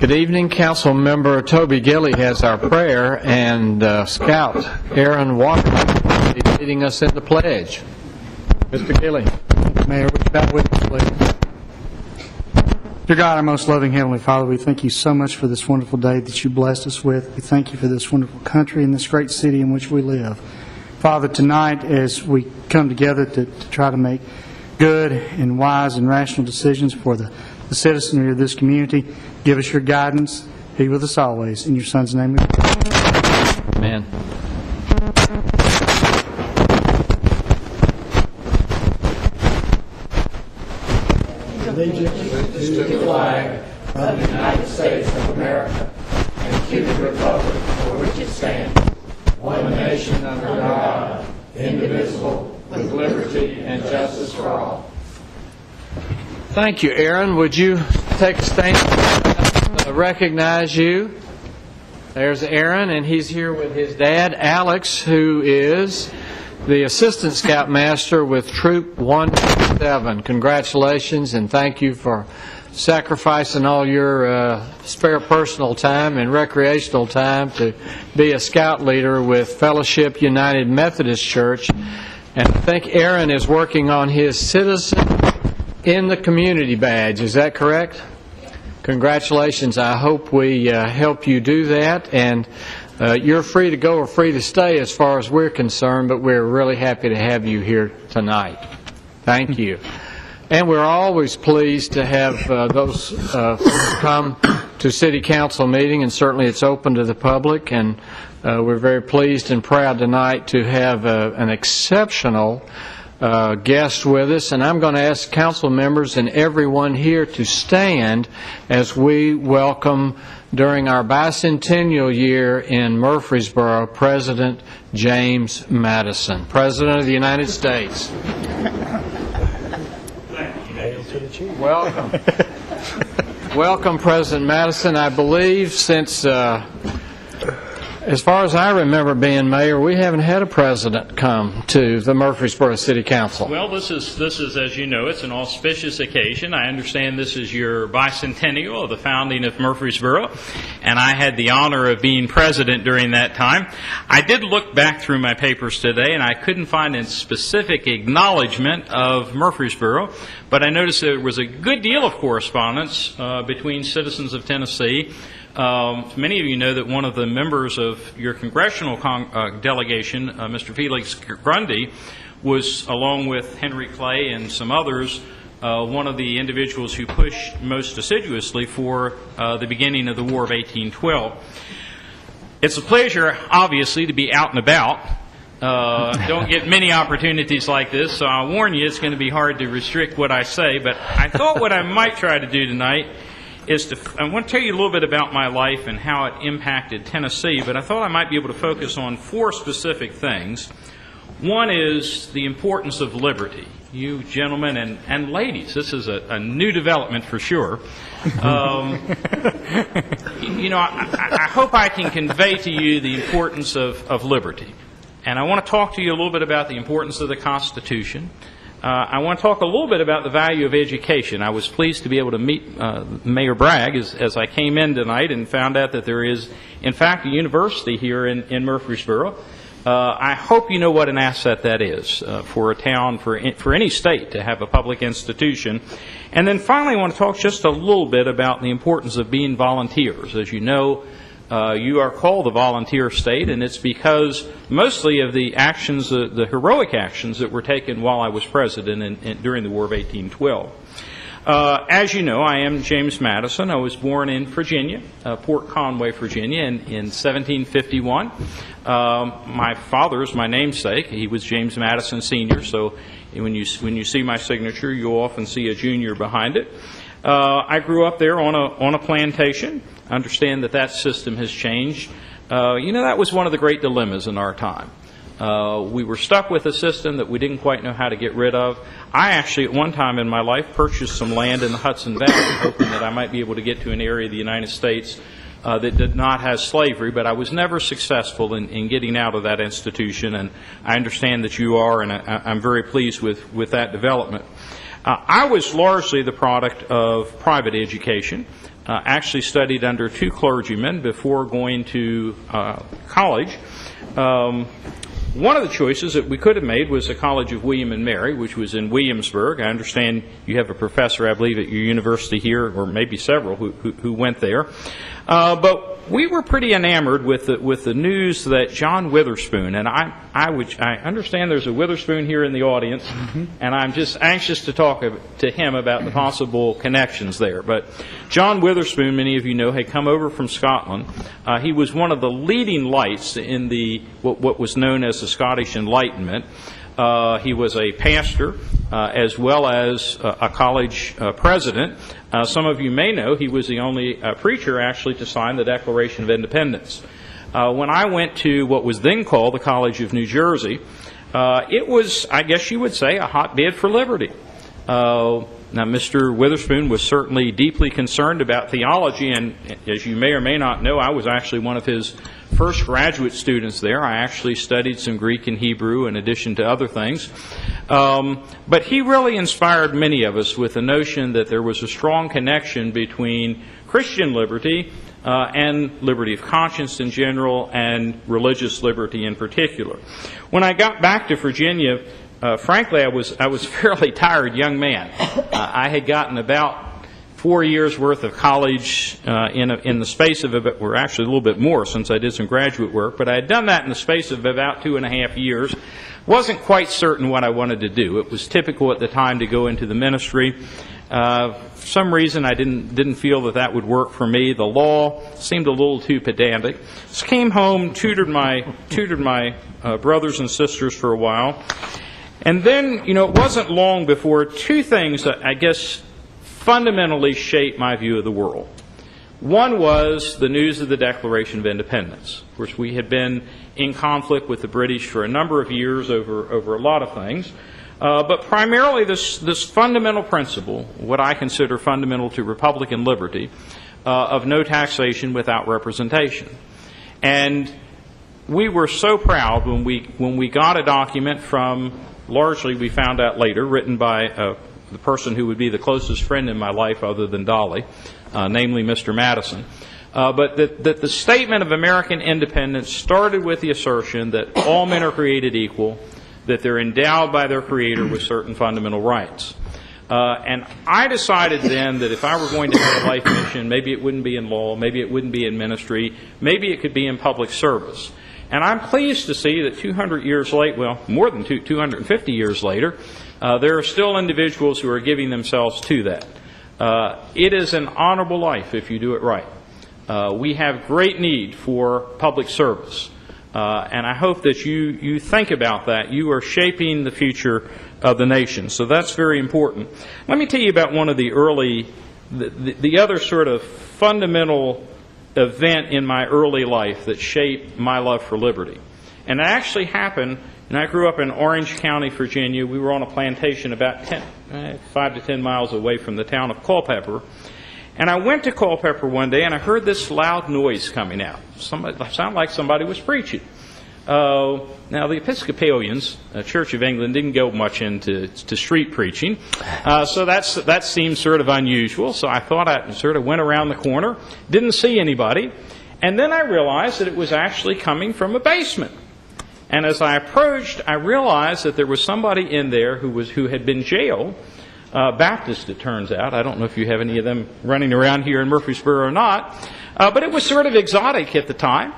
Good evening. Council Member Toby Gilley has our prayer, and Scout Aaron Walker is leading us in the pledge. Mr. Gilley. Mayor, would you bow with me, please? Dear God, our most loving Heavenly Father, we thank you so much for this wonderful day that you blessed us with. We thank you for this wonderful country and this great city in which we live. Father, tonight as we come together to try to make good and wise and rational decisions for the citizenry of this community, give us your guidance. Be with us always. In your Son's name we pray. Amen. Allegiance to the flag of the United States of America and to the republic for which it stands, one nation under God, indivisible, with liberty and justice for all. Thank you, Aaron. Would you take a stand to recognize you? There's Aaron, and he's here with his dad, Alex, who is the Assistant Scoutmaster with Troop 127. Congratulations, and thank you for sacrificing all your spare personal time and recreational time to be a scout leader with Fellowship United Methodist Church. And I think Aaron is working on his Citizen in the Community badge. Is that correct? Congratulations. I hope we help you do that. And you're free to go or free to stay as far as we're concerned, but we're really happy to have you here tonight. Thank you. And we're always pleased to have those come to City Council meeting, and certainly it's open to the public. And we're very pleased and proud tonight to have an exceptional guest with us, and I'm going to ask council members and everyone here to stand as we welcome, during our bicentennial year in Murfreesboro, President James Madison, President of the United States. Welcome. Welcome, President Madison. I believe since as far as I remember being mayor, we haven't had a president come to the Murfreesboro City Council. Well, this is, as you know, it's an auspicious occasion. I understand this is your bicentennial of the founding of Murfreesboro, and I had the honor of being president during that time. I did look back through my papers today, and I couldn't find a specific acknowledgement of Murfreesboro, but I noticed there was a good deal of correspondence between citizens of Tennessee. Many of you know that one of the members of your congressional delegation, Mr. Felix Grundy, was, along with Henry Clay and some others, one of the individuals who pushed most assiduously for the beginning of the War of 1812. It's a pleasure, obviously, to be out and about. Don't get many opportunities like this, so I'll warn you it's going to be hard to restrict what I say, but I thought what I might try to do tonight is I want to tell you a little bit about my life and how it impacted Tennessee, but I thought I might be able to focus on four specific things. One is the importance of liberty. You gentlemen and ladies, this is a new development for sure. I hope I can convey to you the importance of liberty. And I want to talk to you a little bit about the importance of the Constitution. I want to talk a little bit about the value of education. I was pleased to be able to meet Mayor Bragg as I came in tonight and found out that there is, in fact, a university here in Murfreesboro. I hope you know what an asset that is for a town, for any state to have a public institution. And then finally, I want to talk just a little bit about the importance of being volunteers. As you know, you are called the volunteer state, and it's because mostly of the actions, the heroic actions that were taken while I was president during the War of 1812. As you know, I am James Madison. I was born in Virginia, Port Conway, Virginia, in 1751. My father is my namesake. He was James Madison Sr., so when you see my signature, you'll often see a junior behind it. I grew up there on a plantation. I understand that system has changed. That was one of the great dilemmas in our time. We were stuck with a system that we didn't quite know how to get rid of. I actually, at one time in my life, purchased some land in the Hudson Valley, hoping that I might be able to get to an area of the United States that did not have slavery, but I was never successful in getting out of that institution, and I understand that you are, and I'm very pleased with that development. I was largely the product of private education. actually studied under two clergymen before going to college. One of the choices that we could have made was the College of William and Mary, which was in Williamsburg. I understand you have a professor, I believe, at your university here, or maybe several, who went there. But we were pretty enamored with the news that John Witherspoon, and I understand there's a Witherspoon here in the audience, and I'm just anxious to talk to him about the possible connections there. But John Witherspoon, many of you know, had come over from Scotland. He was one of the leading lights in what was known as the Scottish Enlightenment. He was a pastor as well as a college president. Some of you may know he was the only preacher actually to sign the Declaration of Independence. When I went to what was then called the College of New Jersey, it was, I guess you would say, a hotbed for liberty. Now, Mr. Witherspoon was certainly deeply concerned about theology, and as you may or may not know, I was actually one of his first graduate students there. I actually studied some Greek and Hebrew in addition to other things. But he really inspired many of us with the notion that there was a strong connection between Christian liberty and liberty of conscience in general and religious liberty in particular. When I got back to Virginia, frankly, I was a fairly tired young man. I had gotten about 4 years worth of college in the space of about, or actually a little bit more since I did some graduate work, but I had done that in the space of about 2.5 years. Wasn't quite certain what I wanted to do. It was typical at the time to go into the ministry. For some reason, I didn't feel that would work for me. The law seemed a little too pedantic. Just came home, tutored my brothers and sisters for a while. And then, it wasn't long before two things that I guess fundamentally shaped my view of the world. One was the news of the Declaration of Independence. Of course, we had been in conflict with the British for a number of years over a lot of things. But primarily this fundamental principle, what I consider fundamental to Republican liberty, of no taxation without representation. And we were so proud when we got a document from, largely we found out later, written by the person who would be the closest friend in my life other than Dolly, namely Mr. Madison. But that the statement of American independence started with the assertion that all men are created equal, that they're endowed by their Creator with certain fundamental rights. And I decided then that if I were going to have a life mission, maybe it wouldn't be in law, maybe it wouldn't be in ministry, maybe it could be in public service. And I'm pleased to see that 200 years later, well, more than 250 years later, there are still individuals who are giving themselves to that. It is an honorable life if you do it right. We have great need for public service. And I hope that you think about that. You are shaping the future of the nation. So that's very important. Let me tell you about one of the the other sort of fundamental event in my early life that shaped my love for liberty. And it actually happened, and I grew up in Orange County, Virginia. We were on a plantation about 5 to 10 miles away from the town of Culpeper. And I went to Culpeper one day, and I heard this loud noise coming out. It sounded like somebody was preaching. Now, the Episcopalians, Church of England, didn't go much into street preaching, so that seemed sort of unusual. So I thought I sort of went around the corner, didn't see anybody, and then I realized that it was actually coming from a basement. And as I approached, I realized that there was somebody in there who had been jailed. Baptist, it turns out. I don't know if you have any of them running around here in Murfreesboro or not. But it was sort of exotic at the time.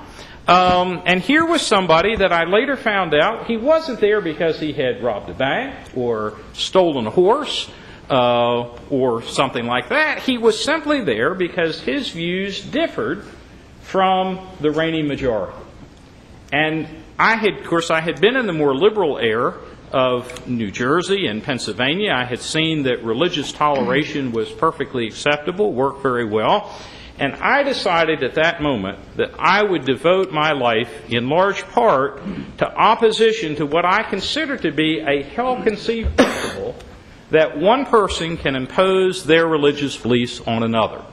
And here was somebody that I later found out he wasn't there because he had robbed a bank or stolen a horse or something like that. He was simply there because his views differed from the reigning majority. And I had been in the more liberal era of New Jersey and Pennsylvania. I had seen that religious toleration was perfectly acceptable, worked very well. And I decided at that moment that I would devote my life in large part to opposition to what I consider to be a hell-conceived principle that one person can impose their religious beliefs on another.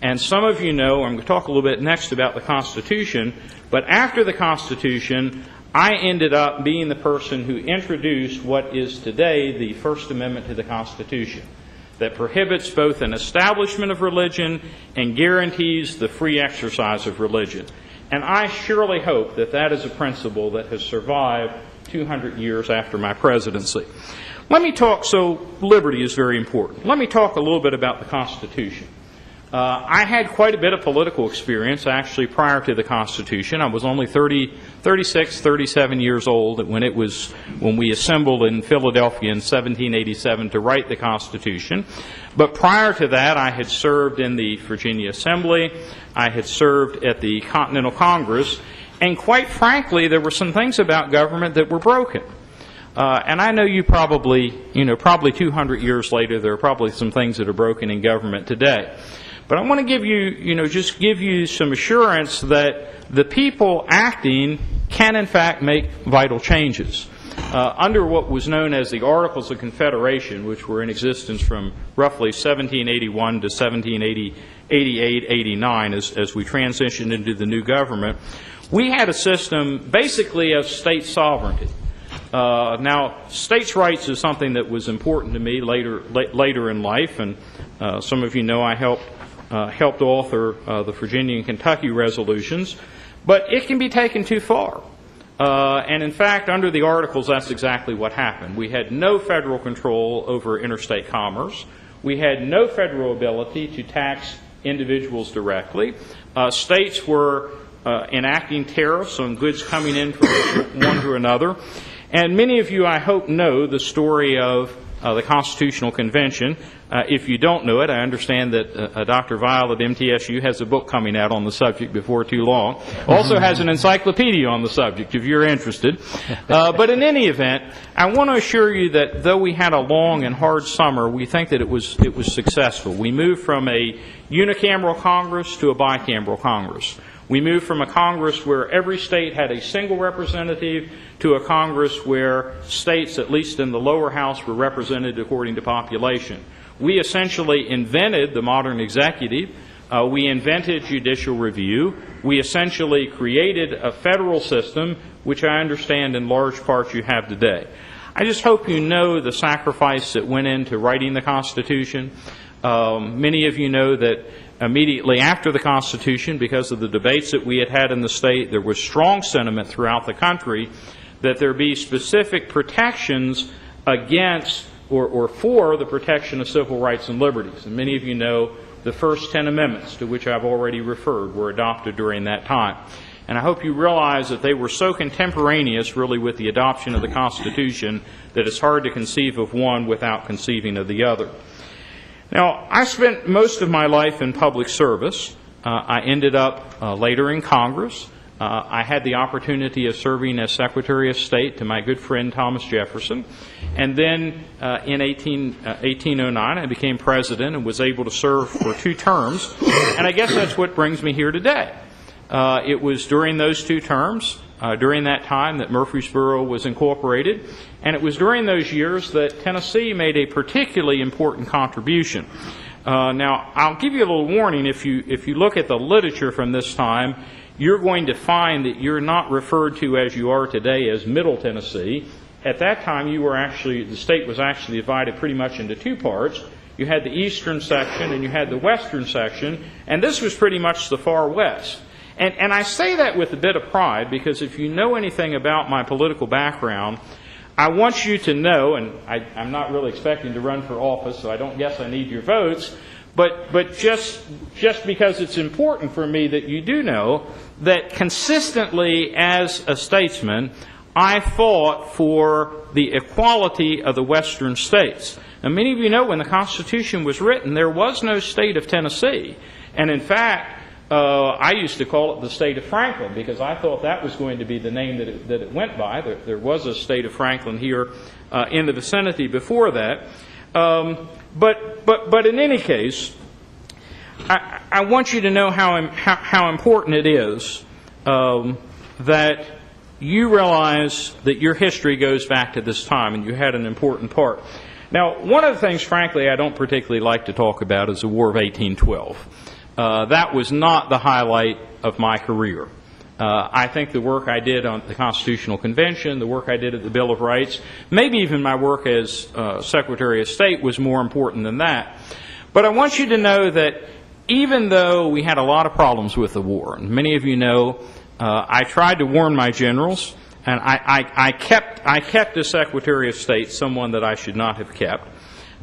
And some of you know, I'm going to talk a little bit next about the Constitution, but after the Constitution, I ended up being the person who introduced what is today the First Amendment to the Constitution. that prohibits both an establishment of religion and guarantees the free exercise of religion. And I surely hope that that is a principle that has survived 200 years after my presidency. Let me talk, so liberty is very important. Let me talk a little bit about the Constitution. I had quite a bit of political experience actually prior to the Constitution. I was only 36, 37 years old when we assembled in Philadelphia in 1787 to write the Constitution. But prior to that, I had served in the Virginia Assembly. I had served at the Continental Congress. And quite frankly, there were some things about government that were broken. And I know you probably 200 years later, there are probably some things that are broken in government today. But I want to give you, some assurance that the people acting can in fact make vital changes. Under what was known as the Articles of Confederation, which were in existence from roughly 1781 to 1788-89 as we transitioned into the new government, we had a system basically of state sovereignty. Now, states' rights is something that was important to me later in life, and some of you know I helped author the Virginia and Kentucky resolutions, but it can be taken too far. And in fact, under the Articles, that's exactly what happened. We had no federal control over interstate commerce. We had no federal ability to tax individuals directly. States were enacting tariffs on goods coming in from one to another. And many of you, I hope, know the story of the Constitutional Convention. If you don't know it, I understand that Dr. Weil at MTSU has a book coming out on the subject before too long. Also has an encyclopedia on the subject, if you're interested. But in any event, I want to assure you that though we had a long and hard summer, we think that it was successful. We moved from a unicameral Congress to a bicameral Congress. We moved from a Congress where every state had a single representative to a Congress where states, at least in the lower house, were represented according to population. We essentially invented the modern executive. We invented judicial review. We essentially created a federal system, which I understand in large part you have today. I just hope you know the sacrifice that went into writing the Constitution. Many of you know that immediately after the Constitution, because of the debates that we had had in the state, there was strong sentiment throughout the country that there be specific protections against or for the protection of civil rights and liberties. And many of you know the first 10 amendments, to which I've already referred, were adopted during that time. And I hope you realize that they were so contemporaneous, really, with the adoption of the Constitution that it's hard to conceive of one without conceiving of the other. Now, I spent most of my life in public service. I ended up later in Congress. I had the opportunity of serving as Secretary of State to my good friend Thomas Jefferson. And then in 1809, I became President and was able to serve for 2 terms. And I guess that's what brings me here today. It was during those 2 terms, during that time, that Murfreesboro was incorporated. And it was during those years that Tennessee made a particularly important contribution. Now, I'll give you a little warning. If you look at the literature from this time, you're going to find that you're not referred to as you are today as Middle Tennessee. At that time, the state was actually divided pretty much into 2 parts. You had the eastern section and you had the western section, and this was pretty much the far west. And I say that with a bit of pride because if you know anything about my political background, I want you to know, and I'm not really expecting to run for office, so I don't guess I need your votes, but just because it's important for me that you do know that consistently as a statesman, I fought for the equality of the western states. Now, many of you know when the Constitution was written, there was no state of Tennessee. And in fact, I used to call it the state of Franklin because I thought that was going to be the name that it went by. There was a state of Franklin here in the vicinity before that. But in any case, I want you to know how important it is that you realize that your history goes back to this time and you had an important part. Now, one of the things, frankly, I don't particularly like to talk about is the War of 1812. That was not the highlight of my career. I think the work I did on the Constitutional Convention, the work I did at the Bill of Rights, maybe even my work as Secretary of State was more important than that. But I want you to know that even though we had a lot of problems with the war, and many of you know, I tried to warn my generals, and I kept as Secretary of State someone that I should not have kept.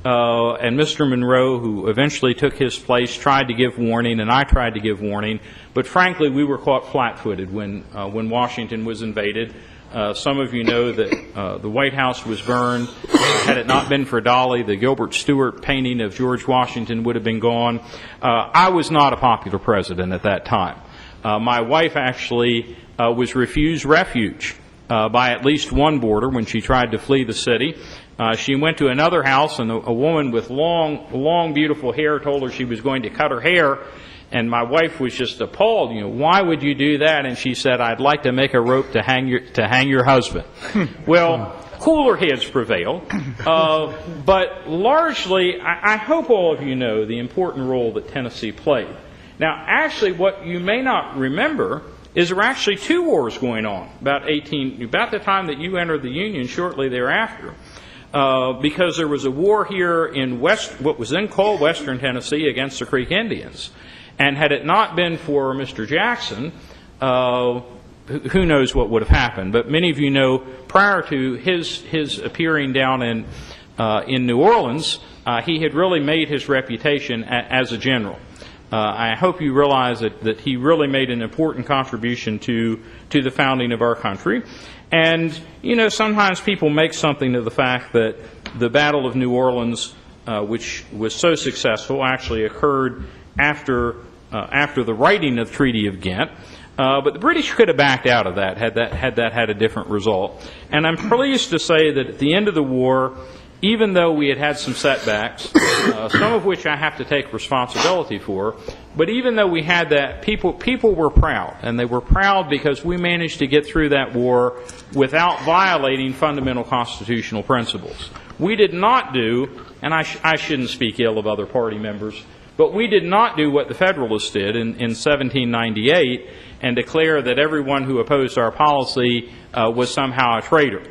And Mr. Monroe, who eventually took his place, tried to give warning, and I tried to give warning. But frankly, we were caught flat-footed when Washington was invaded. Some of you know that the White House was burned. Had it not been for Dolly, the Gilbert Stuart painting of George Washington would have been gone. I was not a popular president at that time. My wife actually was refused refuge by at least one border when she tried to flee the city. She went to another house, and a woman with long, beautiful hair told her she was going to cut her hair. And my wife was just appalled. You know, why would you do that? And she said, "I'd like to make a rope to hang your husband." Well, cooler heads prevailed. But largely, I hope all of you know the important role that Tennessee played. Now, actually, what you may not remember is there were actually two wars going on about the time that you entered the Union, shortly thereafter. Because there was a war here in what was then called Western Tennessee against the Creek Indians. And had it not been for Mr. Jackson, who knows what would have happened. But many of you know, prior to his appearing down in New Orleans, he had really made his reputation as a general. I hope you realize that he really made an important contribution to the founding of our country. And, you know, sometimes people make something of the fact that the Battle of New Orleans, which was so successful, actually occurred after the writing of the Treaty of Ghent. But the British could have backed out of that had that had a different result. And I'm pleased to say that at the end of the war, even though we had some setbacks, some of which I have to take responsibility for, but even though we had that, people were proud. And they were proud because we managed to get through that war without violating fundamental constitutional principles. We did not do, and I shouldn't speak ill of other party members, but we did not do what the Federalists did in 1798 and declare that everyone who opposed our policy was somehow a traitor.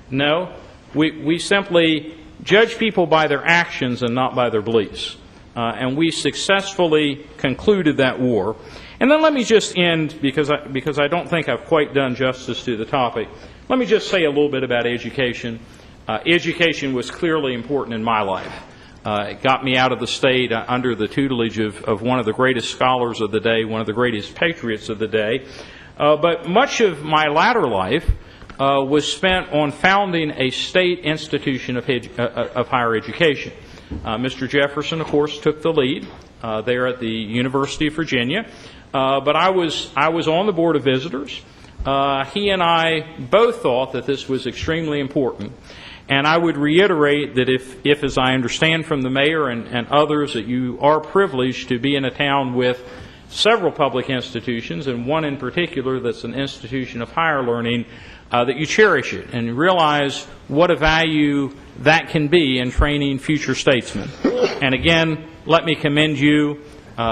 No, we simply judge people by their actions and not by their beliefs. And we successfully concluded that war. And then let me just end, because I don't think I've quite done justice to the topic, let me just say a little bit about education. Education was clearly important in my life. It got me out of the state under the tutelage of one of the greatest scholars of the day, one of the greatest patriots of the day. But much of my latter life was spent on founding a state institution of higher education. Mr. Jefferson, of course, took the lead there at the University of Virginia. But I was on the Board of Visitors. He and I both thought that this was extremely important. And I would reiterate that if as I understand from the mayor and others, that you are privileged to be in a town with several public institutions, and one in particular that's an institution of higher learning, that you cherish it and realize what a value that can be in training future statesmen. And again, let me commend you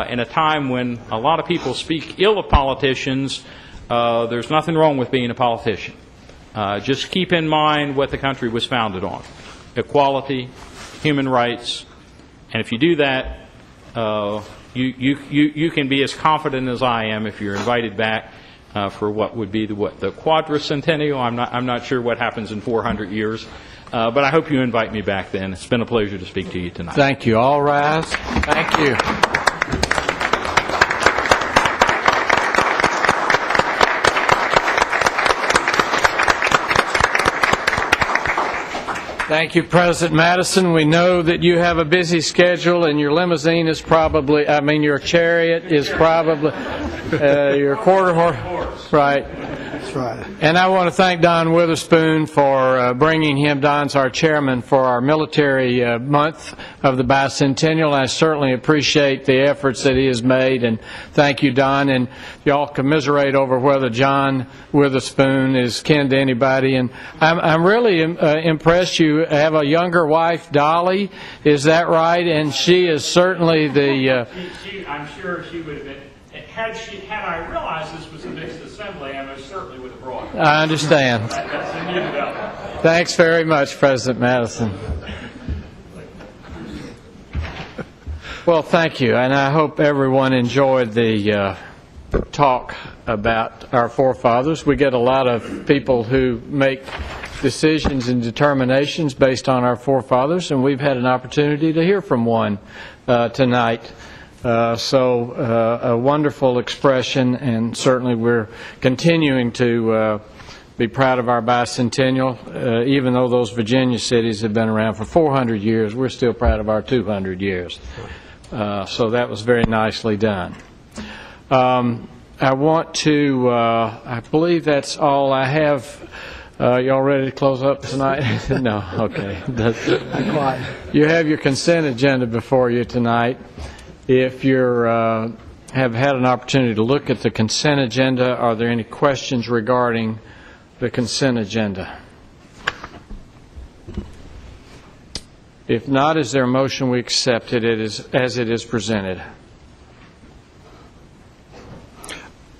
in a time when a lot of people speak ill of politicians. There's nothing wrong with being a politician. Just keep in mind what the country was founded on: equality, human rights, and if you do that, you can be as confident as I am if you're invited back for what would be the quadricentennial. I'm not sure what happens in 400 years, but I hope you invite me back then. It's been a pleasure to speak to you tonight. Thank you. All rise. Thank you. Thank you, President Madison. We know that you have a busy schedule, and your limousine is probably, your chariot is probably your quarter horse. Right. That's right. And I want to thank Don Witherspoon for bringing him. Don's our chairman for our military month of the bicentennial. I certainly appreciate the efforts that he has made, and thank you, Don. And y'all commiserate over whether John Witherspoon is kin to anybody. And I'm really impressed. You have a younger wife, Dolly. Is that right? And she is certainly the... I'm sure she would have been... Had I realized this was a mixed assembly, I most certainly would have brought it. I understand. That's a new development. Thanks very much, President Madison. Well, thank you, and I hope everyone enjoyed the talk about our forefathers. We get a lot of people who make decisions and determinations based on our forefathers, and we've had an opportunity to hear from one tonight. So a wonderful expression, and certainly we're continuing to be proud of our bicentennial. Even though those Virginia cities have been around for 400 years, we're still proud of our 200 years. So that was very nicely done. I want to, I believe that's all I have. Y'all ready to close up tonight? No, okay. You have your consent agenda before you tonight. If you have had an opportunity to look at the consent agenda, are there any questions regarding the consent agenda? If not, is there a motion we accept it as it is presented?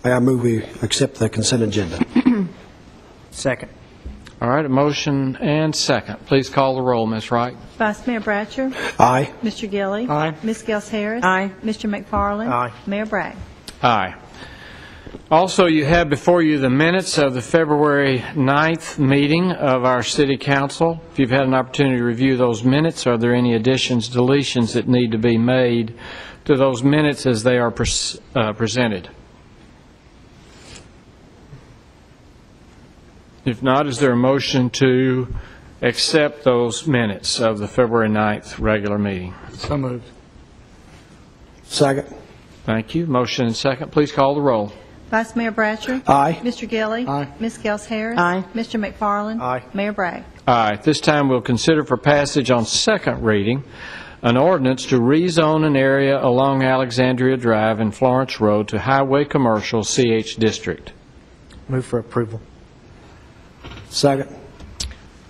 I move we accept the consent agenda. Second. All right, a motion and second. Please call the roll, Ms. Wright. Vice Mayor Bratcher. Aye. Mr. Gilly. Aye. Ms. Gels Harris. Aye. Mr. McFarland. Aye. Mayor Bragg. Aye. Also, you have before you the minutes of the February 9th meeting of our City Council. If you've had an opportunity to review those minutes, are there any additions, deletions that need to be made to those minutes as they are presented? If not, is there a motion to accept those minutes of the February 9th regular meeting? So moved. Second. Thank you. Motion and second. Please call the roll. Vice Mayor Bratcher. Aye. Mr. Gilly. Aye. Ms. Gels Harris. Aye. Mr. McFarland. Aye. Mayor Bragg. Aye. At this time, we'll consider for passage on second reading an ordinance to rezone an area along Alexandria Drive and Florence Road to Highway Commercial CH District. Move for approval. Second.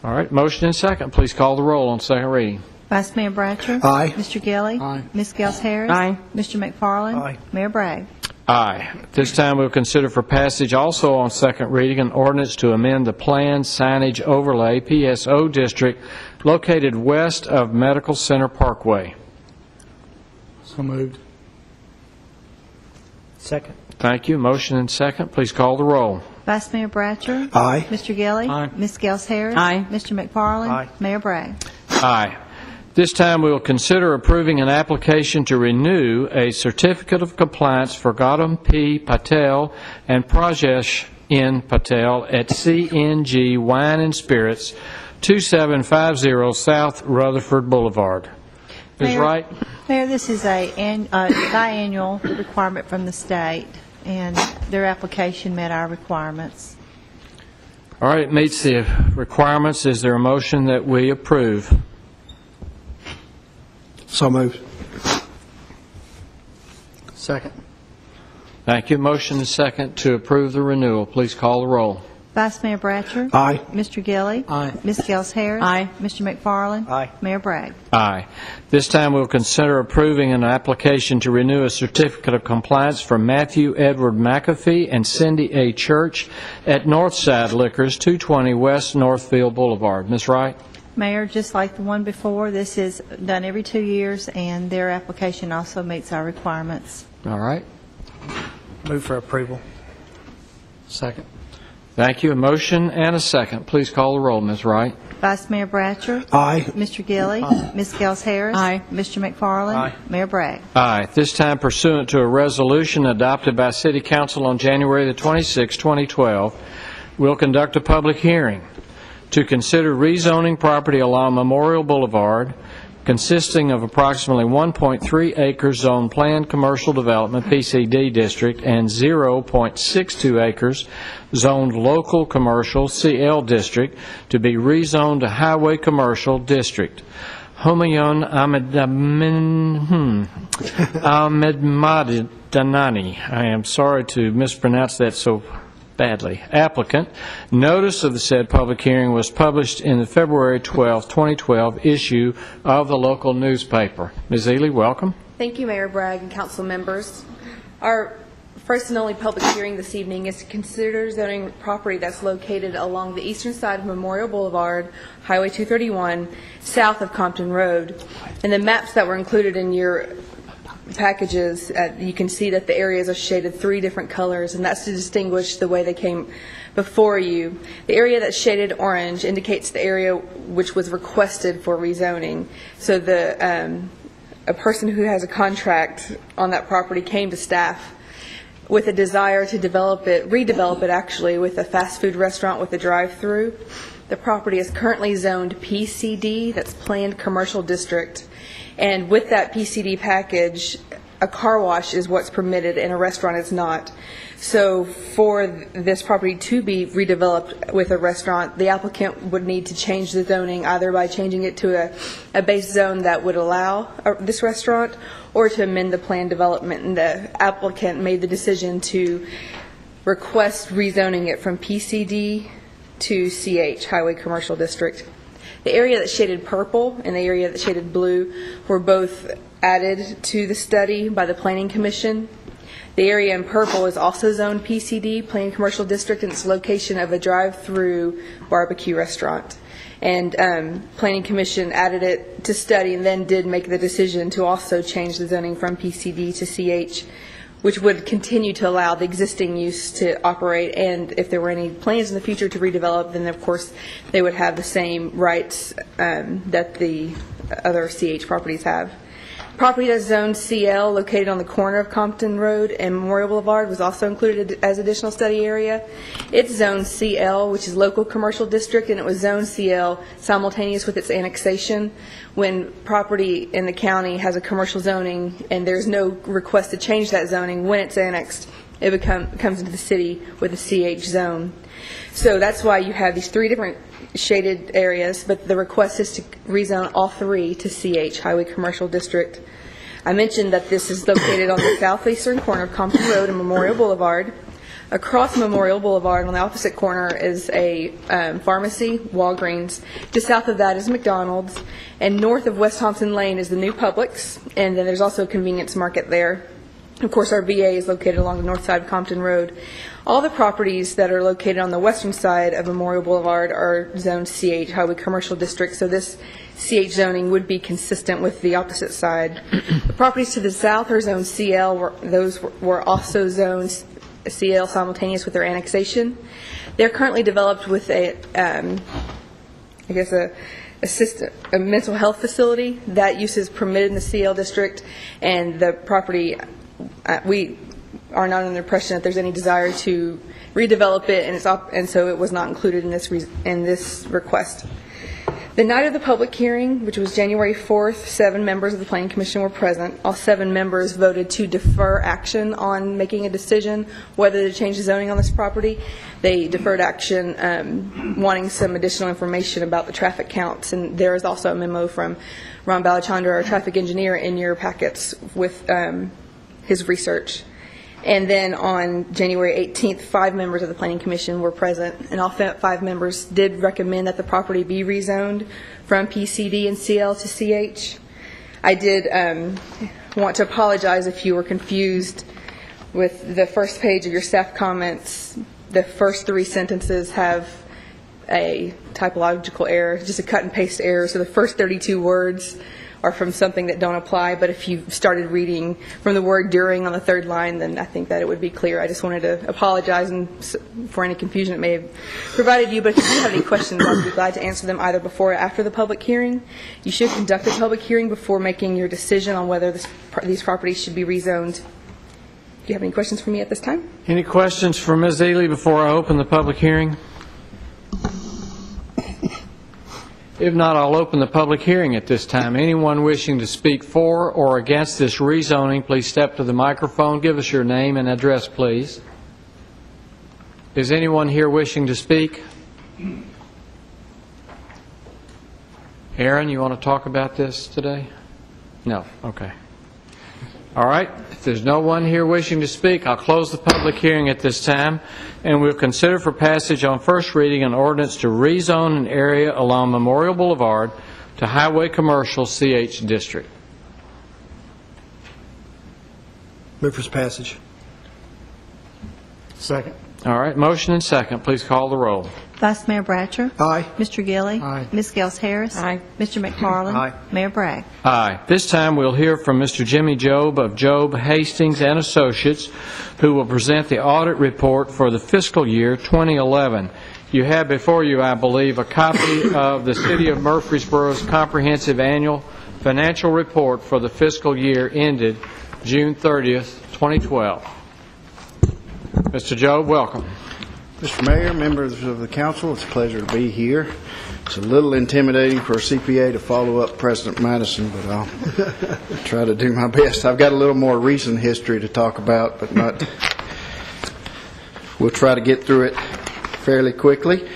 All right. Motion and second. Please call the roll on second reading. Vice Mayor Bratcher. Aye. Mr. Gilly. Aye. Ms. Gels Harris. Aye. Mr. McFarland. Aye. Mayor Bragg. Aye. At this time, we'll consider for passage also on second reading an ordinance to amend the planned signage overlay PSO district located west of Medical Center Parkway. So moved. Second. Thank you. Motion and second. Please call the roll. Vice Mayor Bratcher. Aye. Mr. Gilly. Aye. Ms. Gels Harris. Aye. Mr. McFarland. Aye. Mayor Bragg. Aye. This time, we will consider approving an application to renew a certificate of compliance for Gautam P. Patel and Prajesh N. Patel at CNG Wine and Spirits, 2750 South Rutherford Boulevard. Ms. Mayor- Wright? Mayor, this is a biannual requirement from the state, and their application met our requirements. All right, it meets the requirements. Is there a motion that we approve? So moved. Second. Thank you. Motion and second to approve the renewal. Please call the roll. Vice Mayor Bratcher. Aye. Mr. Gilly. Aye. Ms. Gels Harris. Aye. Mr. McFarland. Aye. Mayor Bragg. Aye. This time, we'll consider approving an application to renew a certificate of compliance for Matthew Edward McAfee and Cindy A. Church at Northside Liquors, 220 West Northfield Boulevard. Ms. Wright? Mayor, just like the one before, this is done every 2 years, and their application also meets our requirements. All right. Move for approval. Second. Thank you. A motion and a second. Please call the roll, Ms. Wright. Vice Mayor Bratcher. Aye. Mr. Gilly. Ms. Gels Harris. Aye. Mr. McFarland. Aye. Mayor Bragg. Aye. This time pursuant to a resolution adopted by City Council on January the 26th, 2012, we'll conduct a public hearing to consider rezoning property along Memorial Boulevard consisting of approximately 1.3 acres zoned planned commercial development PCD district and 0.62 acres zoned local commercial CL district to be rezoned to highway commercial district. Homayoun Ahmedmadani. I am sorry to mispronounce that so badly. Applicant. Notice of the said public hearing was published in the February 12, 2012 issue of the local newspaper. Ms. Ely, welcome. Thank you, Mayor Bragg and council members. Our First and only public hearing this evening is to consider zoning property that's located along the eastern side of Memorial Boulevard, Highway 231, south of Compton Road. And the maps that were included in your packages, you can see that the areas are shaded 3 different colors, and that's to distinguish the way they came before you. The area that's shaded orange indicates the area which was requested for rezoning. So a person who has a contract on that property came to staff with a desire to redevelop it actually, with a fast food restaurant with a drive-through. The property is currently zoned PCD, that's Planned Commercial District. And with that PCD package, a car wash is what's permitted and a restaurant is not. So for this property to be redeveloped with a restaurant, the applicant would need to change the zoning either by changing it to a base zone that would allow this restaurant, or to amend the plan development. And the applicant made the decision to request rezoning it from PCD to CH, Highway Commercial District. The area that's shaded purple and the area that's shaded blue were both added to the study by the Planning Commission. The area in purple is also zoned PCD, Planned Commercial District, and it's the location of a drive-through barbecue restaurant. And Planning Commission added it to study and then did make the decision to also change the zoning from PCD to CH, which would continue to allow the existing use to operate, and if there were any plans in the future to redevelop, then of course they would have the same rights that the other CH properties have. Property that's zoned CL, located on the corner of Compton Road and Memorial Boulevard, was also included as additional study area. It's zoned CL, which is local commercial district, and it was zoned CL simultaneous with its annexation. When property in the county has a commercial zoning and there's no request to change that zoning, when it's annexed, it comes into the city with a CH zone. So that's why you have these 3 different shaded areas, but the request is to rezone all 3 to CH, Highway Commercial District. I mentioned that this is located on the southeastern corner of Compton Road and Memorial Boulevard. Across Memorial Boulevard on the opposite corner is a pharmacy, Walgreens. Just south of that is McDonald's. And north of West Thompson Lane is the new Publix, and then there's also a convenience market there. Of course, our VA is located along the north side of Compton Road. All the properties that are located on the western side of Memorial Boulevard are zoned CH, Highway Commercial District, so this CH zoning would be consistent with the opposite side. The properties to the south are zoned CL. Those were also zoned CL simultaneous with their annexation. They're currently developed with a mental health facility. That use is permitted in the CL district, and the property, we are not under the impression that there's any desire to redevelop it, and so it was not included in this request. The night of the public hearing, which was January 4th, 7 members of the Planning Commission were present. All 7 members voted to defer action on making a decision whether to change the zoning on this property. They deferred action wanting some additional information about the traffic counts, and there is also a memo from Ron Balachandra, our traffic engineer, in your packets with his research. And then on January 18th, 5 members of the Planning Commission were present, and all 5 members did recommend that the property be rezoned from PCD and CL to CH. I did want to apologize if you were confused with the first page of your staff comments. The first 3 sentences have a typological error, just a cut and paste error, so the first 32 words are from something that don't apply, but if you started reading from the word during on the 3rd line, then I think that it would be clear. I just wanted to apologize for any confusion it may have provided you, but if you do have any questions, I'd be glad to answer them either before or after the public hearing. You should conduct a public hearing before making your decision on whether these properties should be rezoned. Do you have any questions for me at this time? Any questions for Ms. Ely before I open the public hearing? If not, I'll open the public hearing at this time. Anyone wishing to speak for or against this rezoning, please step to the microphone. Give us your name and address, please. Is anyone here wishing to speak? Aaron, you want to talk about this today? No? Okay. All right. If there's no one here wishing to speak, I'll close the public hearing at this time, and we'll consider for passage on first reading an ordinance to rezone an area along Memorial Boulevard to Highway Commercial CH District. Move for passage. Second. All right, motion and second. Please call the roll. Vice Mayor Bratcher. Aye. Mr. Gilly. Aye. Ms. Gels Harris. Aye. Mr. McFarland. Aye. Mayor Bragg. Aye. This time, we'll hear from Mr. Jimmy Job of Job, Hastings and Associates, who will present the audit report for the fiscal year 2011. You have before you, I believe, a copy of the City of Murfreesboro's comprehensive annual financial report for the fiscal year ended June 30th, 2012. Mr. Job, welcome. Mr. Mayor, members of the council, it's a pleasure to be here. It's a little intimidating for a CPA to follow up President Madison, but I'll try to do my best. I've got a little more recent history to talk about, but not. We'll try to get through it fairly quickly.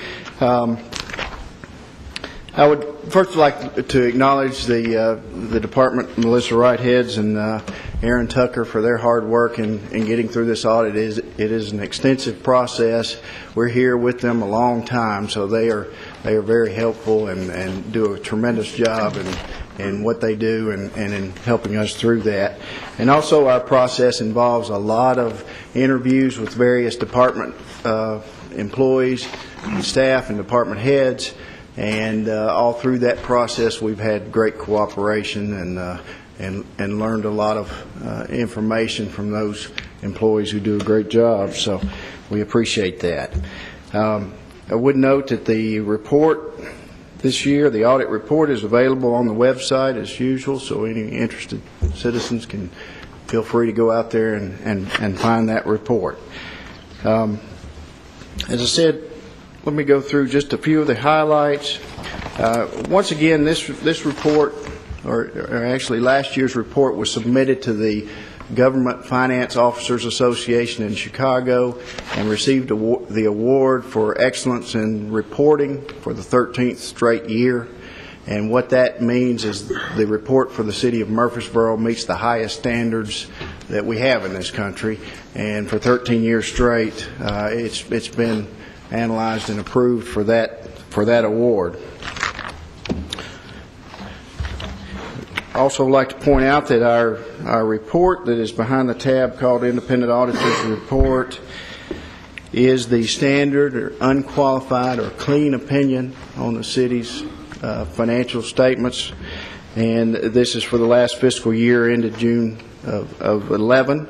I would first like to acknowledge the department, Melissa Wrightheads and Aaron Tucker, for their hard work in getting through this audit. It is an extensive process. We're here with them a long time, so they are very helpful and do a tremendous job in what they do and in helping us through that. And also, our process involves a lot of interviews with various department employees, and staff, and department heads. And all through that process, we've had great cooperation and learned a lot of information from those employees who do a great job. So we appreciate that. I would note that the report this year, the audit report, is available on the website as usual. So any interested citizens can feel free to go out there and find that report. As I said, let me go through just a few of the highlights. Once again, this report, or actually last year's report, was submitted to the Government Finance Officers Association in Chicago and received the award for excellence in reporting for the 13th straight year. And what that means is the report for the City of Murfreesboro meets the highest standards that we have in this country. And for 13 years straight, it's been analyzed and approved for that award. Also like to point out that our report that is behind the tab called Independent Auditor's Report is the standard or unqualified or clean opinion on the city's financial statements, and this is for the last fiscal year ended June of 11.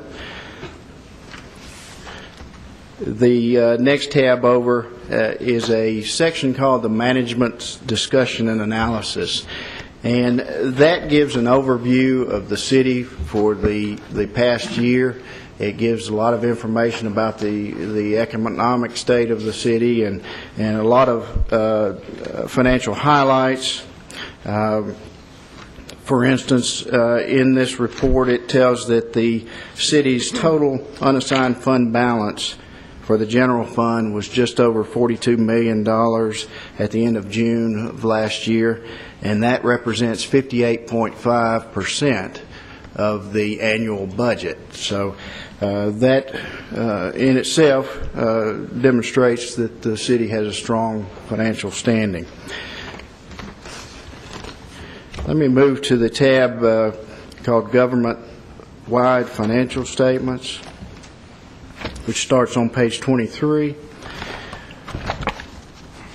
The next tab over is a section called the Management's Discussion and Analysis, and that gives an overview of the city for the past year. It gives a lot of information about the economic state of the city and a lot of financial highlights. For instance, in this report, it tells that the city's total unassigned fund balance for the general fund was just over $42 million at the end of June of last year, and that represents 58.5% of the annual budget. So that in itself demonstrates that the city has a strong financial standing. Let me move to the tab called Government-Wide Financial Statements, which starts on page 23.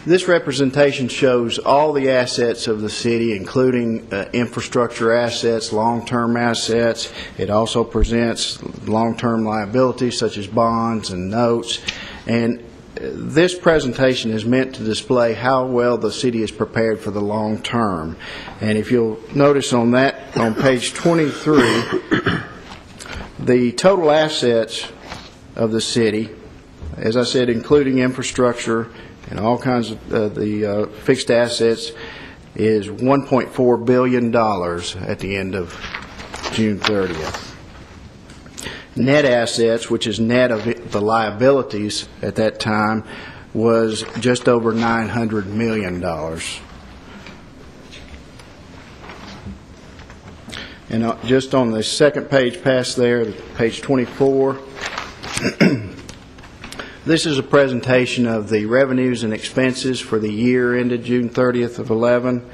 This representation shows all the assets of the city, including infrastructure assets, long-term assets. It also presents long-term liabilities such as bonds and notes. And this presentation is meant to display how well the city is prepared for the long term. And if you'll notice on page 23, the total assets of the city, as I said, including infrastructure and all kinds of the fixed assets, is $1.4 billion at the end of June 30th. Net assets, which is net of the liabilities at that time, was just over $900 million. And just on the second page past there, page 24, this is a presentation of the revenues and expenses for the year ended June 30th of 11,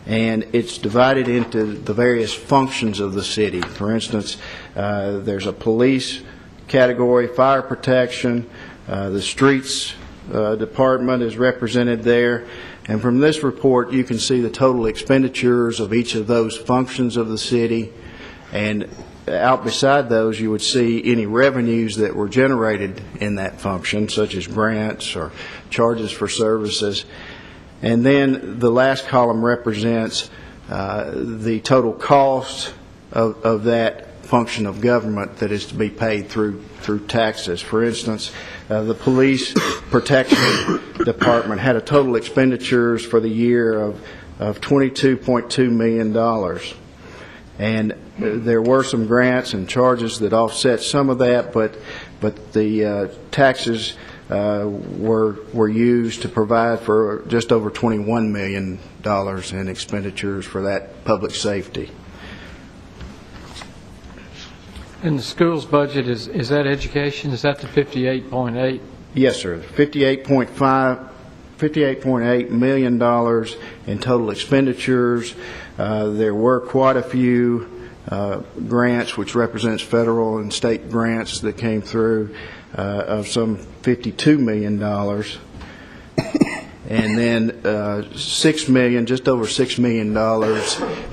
and it's divided into the various functions of the city. For instance, there's a police category, fire protection, the streets department is represented there. And from this report, you can see the total expenditures of each of those functions of the city. And out beside those, you would see any revenues that were generated in that function, such as grants or charges for services. And then the last column represents the total cost of that function of government that is to be paid through taxes. For instance, the Police Protection Department had a total expenditures for the year of $22.2 million. And there were some grants and charges that offset some of that, but the taxes were used to provide for just over $21 million in expenditures for that public safety. And the school's budget, is that education? Is that the 58.8? Yes, sir. $58.8 million in total expenditures. There were quite a few grants, which represents federal and state grants that came through, of some $52 million. And then $6 million, just over $6 million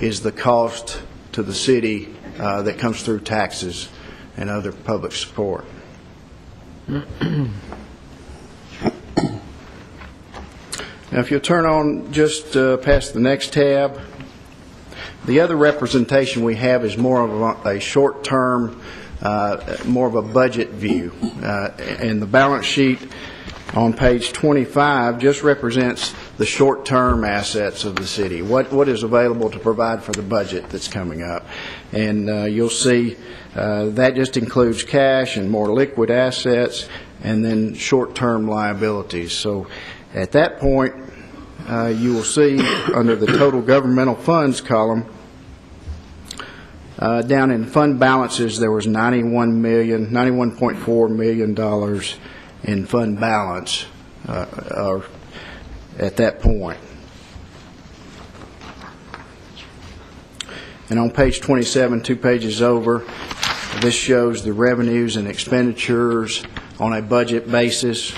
is the cost to the city that comes through taxes and other public support. Now, if you'll turn on just past the next tab, the other representation we have is more of a short-term, more of a budget view. And the balance sheet on page 25 just represents the short-term assets of the city. What is available to provide for the budget that's coming up? And you'll see that just includes cash and more liquid assets and then short-term liabilities. So at that point, you will see under the total governmental funds column, down in fund balances, there was $91.4 million in fund balance at that point. And on page 27, 2 pages over, this shows the revenues and expenditures on a budget basis.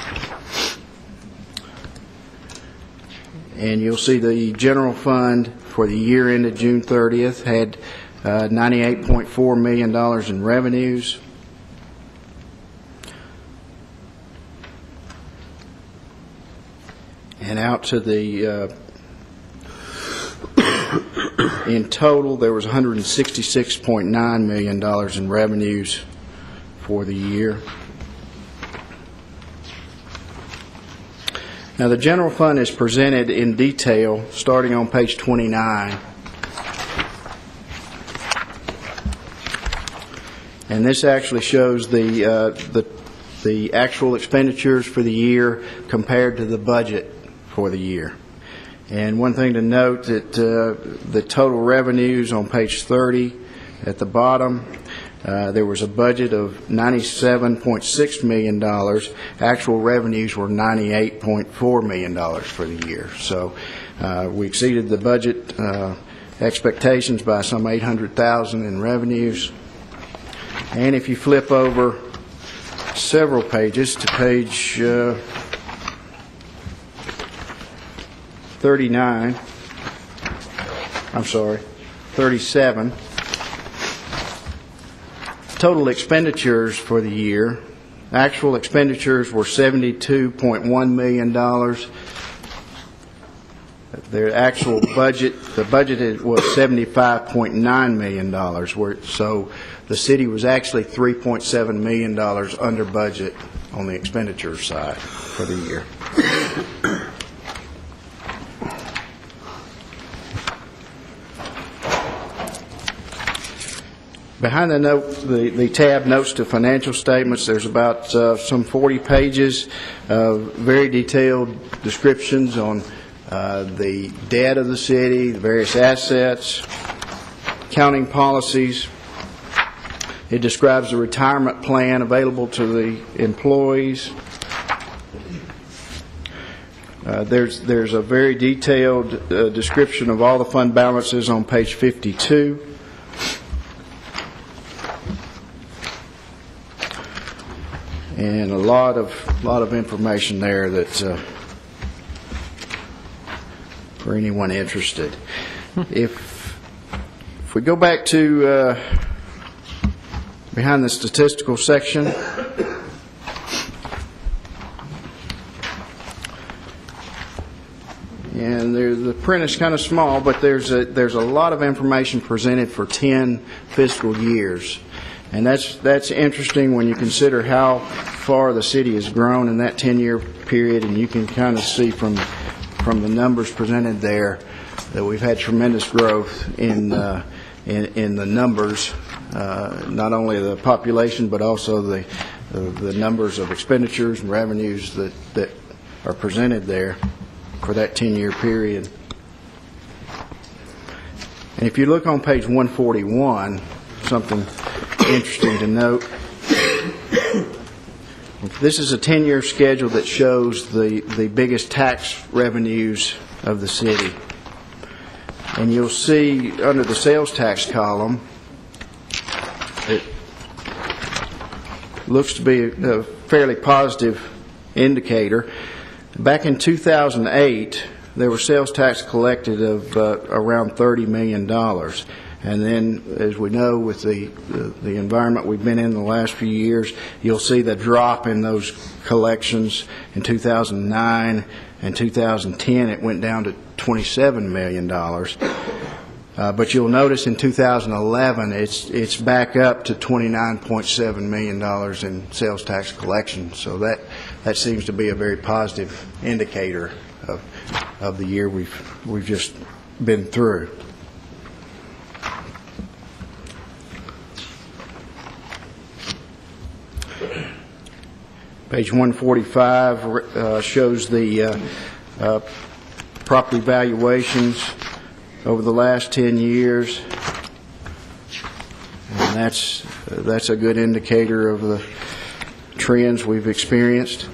And you'll see the general fund for the year ended June 30th had $98.4 million in revenues. And out to the, in total, there was $166.9 million in revenues for the year. Now, the general fund is presented in detail starting on page 29. And this actually shows the actual expenditures for the year compared to the budget for the year. And one thing to note that the total revenues on page 30 at the bottom, there was a budget of $97.6 million. Actual revenues were $98.4 million for the year. So we exceeded the budget expectations by some $800,000 in revenues. And if you flip over several pages to page 37, total expenditures for the year, actual expenditures were $72.1 million. Their actual budget, the budgeted was $75.9 million. So the city was actually $3.7 million under budget on the expenditure side for the year. Behind the note, the tab Notes to Financial Statements, there's about some 40 pages of very detailed descriptions on the debt of the city, the various assets, accounting policies. It describes the retirement plan available to the employees. There's a very detailed description of all the fund balances on page 52. and a lot of information there that for anyone interested. If we go back to behind the statistical section, and the print is kind of small, but there's a lot of information presented for 10 fiscal years. And that's interesting when you consider how far the city has grown in that 10-year period, and you can kind of see from the numbers presented there that we've had tremendous growth in the numbers, not only the population but also the numbers of expenditures and revenues that are presented there for that 10-year period. And if you look on page 141, something interesting to note. This is a 10-year schedule that shows the biggest tax revenues of the city. And you'll see under the sales tax column, it looks to be a fairly positive indicator. Back in 2008, there were sales tax collected of around $30 million. And then, as we know, with the environment we've been in the last few years, you'll see the drop in those collections. In 2009 and 2010, it went down to $27 million. But you'll notice in 2011, it's back up to $29.7 million in sales tax collection. So that seems to be a very positive indicator of the year we've just been through. Page 145 shows the property valuations over the last 10 years, and that's a good indicator of the trends we've experienced.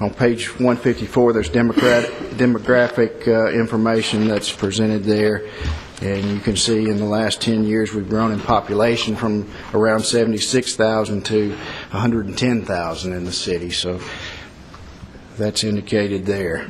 On page 154, there's demographic information that's presented there. And you can see in the last 10 years we've grown in population from around 76,000 to 110,000 in the city. So that's indicated there.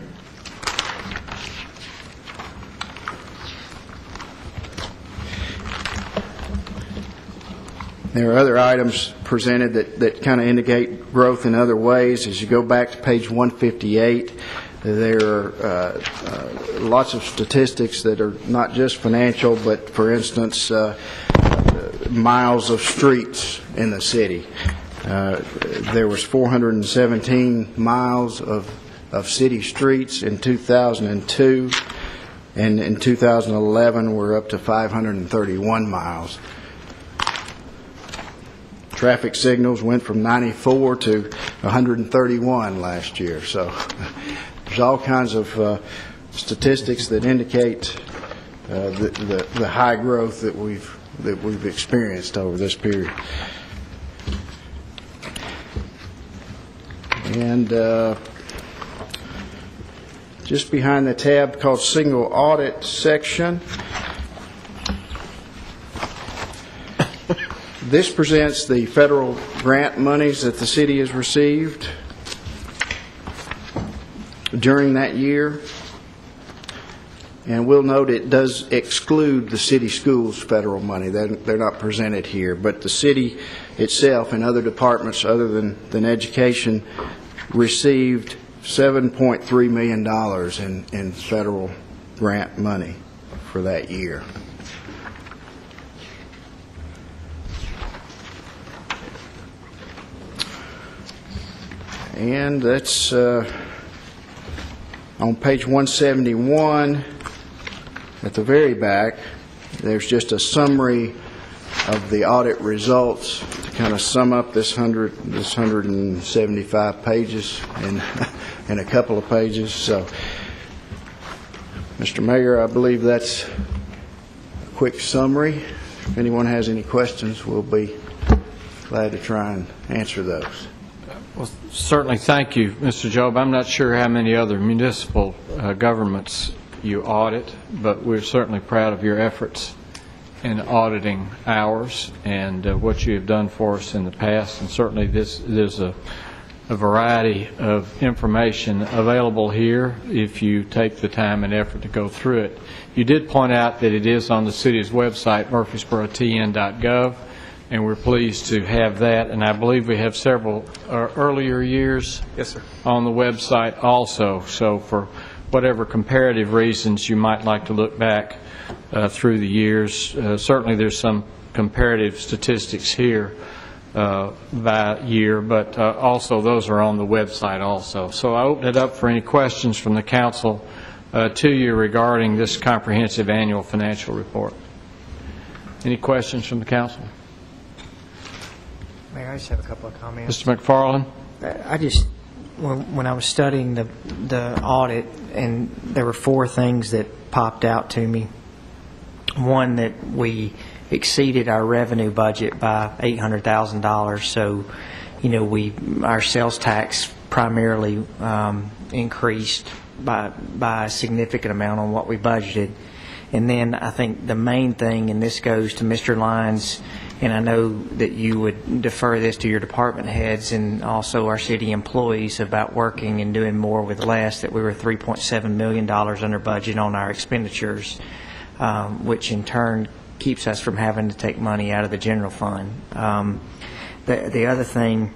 There are other items presented that kind of indicate growth in other ways. As you go back to page 158, there are lots of statistics that are not just financial, but, for instance, miles of streets in the city. There was 417 miles of city streets in 2002, and in 2011 we're up to 531 miles. Traffic signals went from 94 to 131 last year. So there's all kinds of statistics that indicate the high growth that we've experienced over this period. And just behind the tab called Single Audit section, this presents the federal grant monies that the city has received during that year. And we'll note it does exclude the city schools' federal money. They're not presented here. But the city itself and other departments other than education received $7.3 million in federal grant money for that year. And that's on page 171 at the very back. There's just a summary of the audit results to kind of sum up this 175 pages in a couple of pages. So, Mr. Mayor, I believe that's a quick summary. If anyone has any questions, we'll be glad to try and answer those. Well, certainly, thank you, Mr. Job. I'm not sure how many other municipal governments you audit, but we're certainly proud of your efforts in auditing ours and what you have done for us in the past. And certainly there's a variety of information available here if you take the time and effort to go through it. You did point out that it is on the city's website, murfreesborotn.gov, and we're pleased to have that. And I believe we have several earlier years on the website also. So for whatever comparative reasons you might like to look back through the years, certainly there's some comparative statistics here by year, but also those are on the website also. So I open it up for any questions from the council to you regarding this comprehensive annual financial report. Any questions from the council? Mayor, I just have a couple of comments. Mr. McFarland? I just, when I was studying the audit, and there were 4 things that popped out to me. One, that we exceeded our revenue budget by $800,000. So, our sales tax primarily increased by a significant amount on what we budgeted. And then I think the main thing, and this goes to Mr. Lyons, and I know that you would defer this to your department heads and also our city employees about working and doing more with less, that we were $3.7 million under budget on our expenditures, which in turn keeps us from having to take money out of the general fund. The other thing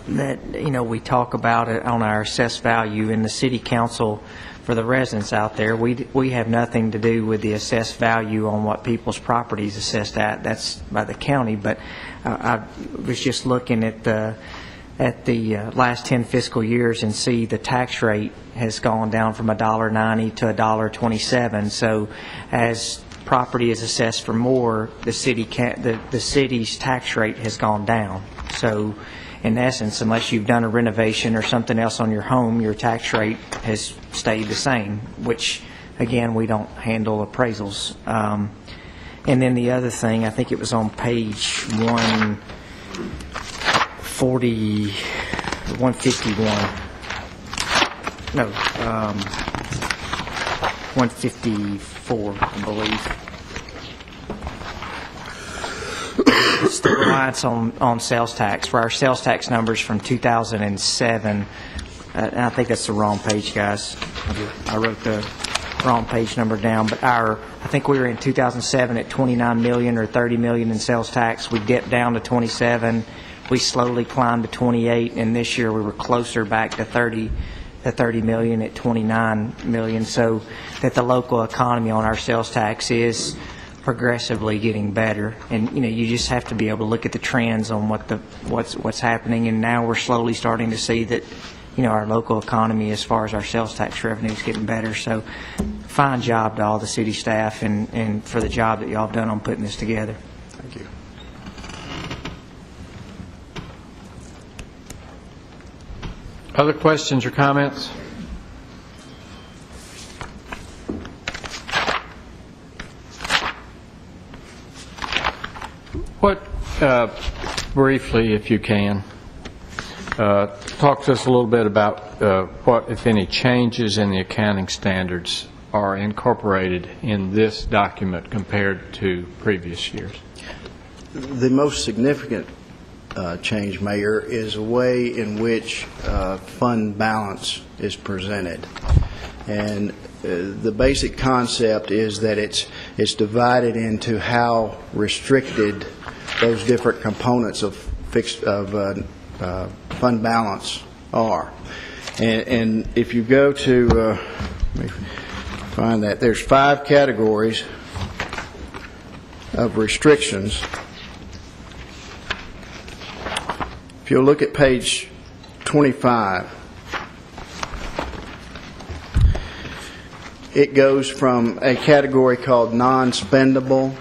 that, we talk about it on our assessed value in the city council. For the residents out there, we have nothing to do with the assessed value on what people's property is assessed at. That's by the county. But I was just looking at the last 10 fiscal years and see the tax rate has gone down from $1.90 to $1.27. So as property is assessed for more, the city's tax rate has gone down. So in essence, unless you've done a renovation or something else on your home, your tax rate has stayed the same, which, again, we don't handle appraisals. And then the other thing, I think it was on page 151. No, 154, I believe. It's the reliance on sales tax. For our sales tax numbers from 2007, and I think that's the wrong page, guys. I wrote the wrong page number down. But I think we were in 2007 at 29 million or 30 million in sales tax. We dipped down to 27. We slowly climbed to 28, and this year we were closer back to 30 million at 29 million. So that the local economy on our sales tax is progressively getting better, and you just have to be able to look at the trends on what's happening. And now we're slowly starting to see that our local economy, as far as our sales tax revenue, is getting better. So fine job to all the city staff and for the job that y'all have done on putting this together. Thank you. Other questions or comments? What, briefly, if you can, talk to us a little bit about what, if any, changes in the accounting standards are incorporated in this document compared to previous years. The most significant change, Mayor, is a way in which fund balance is presented. And the basic concept is that it's divided into how restricted those different components of fund balance are. And if you go to, let me find that, there's 5 categories of restrictions. If you'll look at page 25, it goes from a category called non-spendable,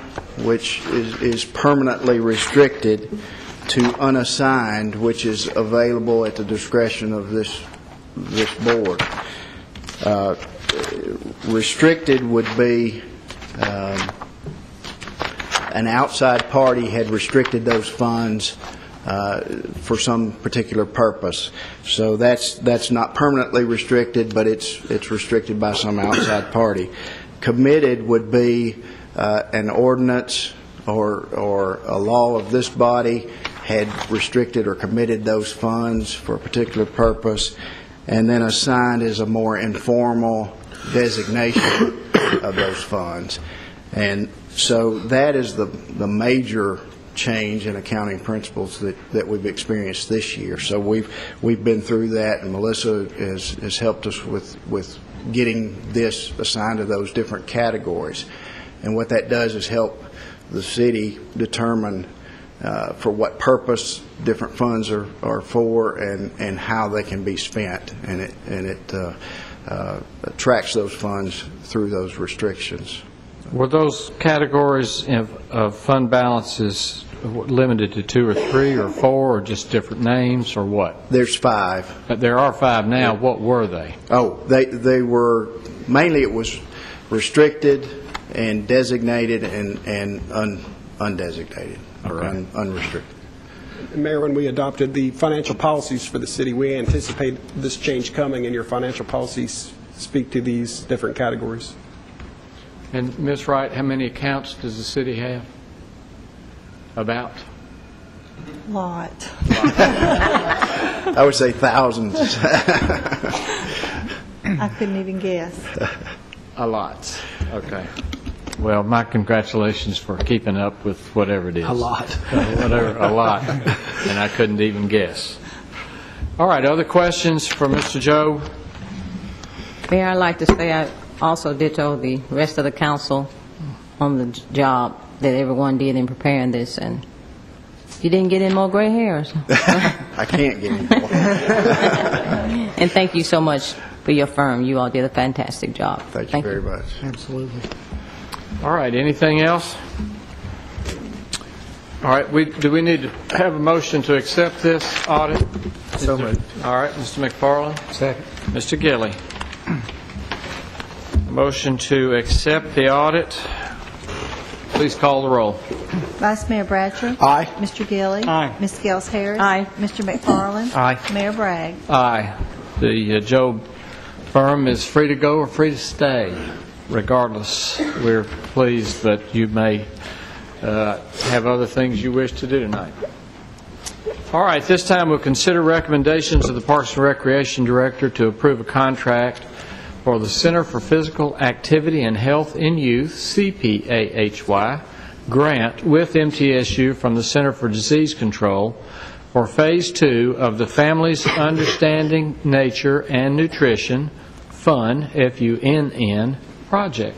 which is permanently restricted, to unassigned, which is available at the discretion of this board. Restricted would be an outside party had restricted those funds for some particular purpose. So that's not permanently restricted, but it's restricted by some outside party. Committed would be an ordinance or a law of this body had restricted or committed those funds for a particular purpose, and then assigned is a more informal designation of those funds. And so that is the major change in accounting principles that we've experienced this year. So we've been through that, and Melissa has helped us with getting this assigned to those different categories. And what that does is help the city determine for what purpose different funds are for and how they can be spent, and it tracks those funds through those restrictions. Were those categories of fund balances limited to 2 or 3 or 4, or just different names, or what? There's 5. But there are 5 now. What were they? Oh, they were, mainly it was restricted and designated and undesignated, or unrestricted. Mayor, when we adopted the financial policies for the city, we anticipate this change coming, and your financial policies speak to these different categories. And Ms. Wright, how many accounts does the city have? About? Lot. I would say thousands. I couldn't even guess. A lot. Okay. Well, my congratulations for keeping up with whatever it is. A lot. Whatever, a lot. And I couldn't even guess. All right, other questions for Mr. Joe? Mayor, I'd like to say I also ditto the rest of the council on the job that everyone did in preparing this, and you didn't get any more gray hairs. I can't get any more. And thank you so much for your firm. You all did a fantastic job. Thank you very much. Absolutely. All right, anything else? All right, do we need to have a motion to accept this audit? So moved. All right, Mr. McFarland. Second. Mr. Gilly. Motion to accept the audit. Please call the roll. Vice Mayor Bratcher. Aye. Mr. Gilly. Aye. Ms. Gels Harris. Aye. Mr. McFarland. Aye. Mayor Bragg. Aye. The Joe firm is free to go or free to stay. Regardless, we're pleased that you may have other things you wish to do tonight. All right, this time we'll consider recommendations of the Parks and Recreation Director to approve a contract for the Center for Physical Activity and Health in Youth, CPAHY, grant with MTSU from the Center for Disease Control for Phase 2 of the Families Understanding Nature and Nutrition FUNN, FUNN, project.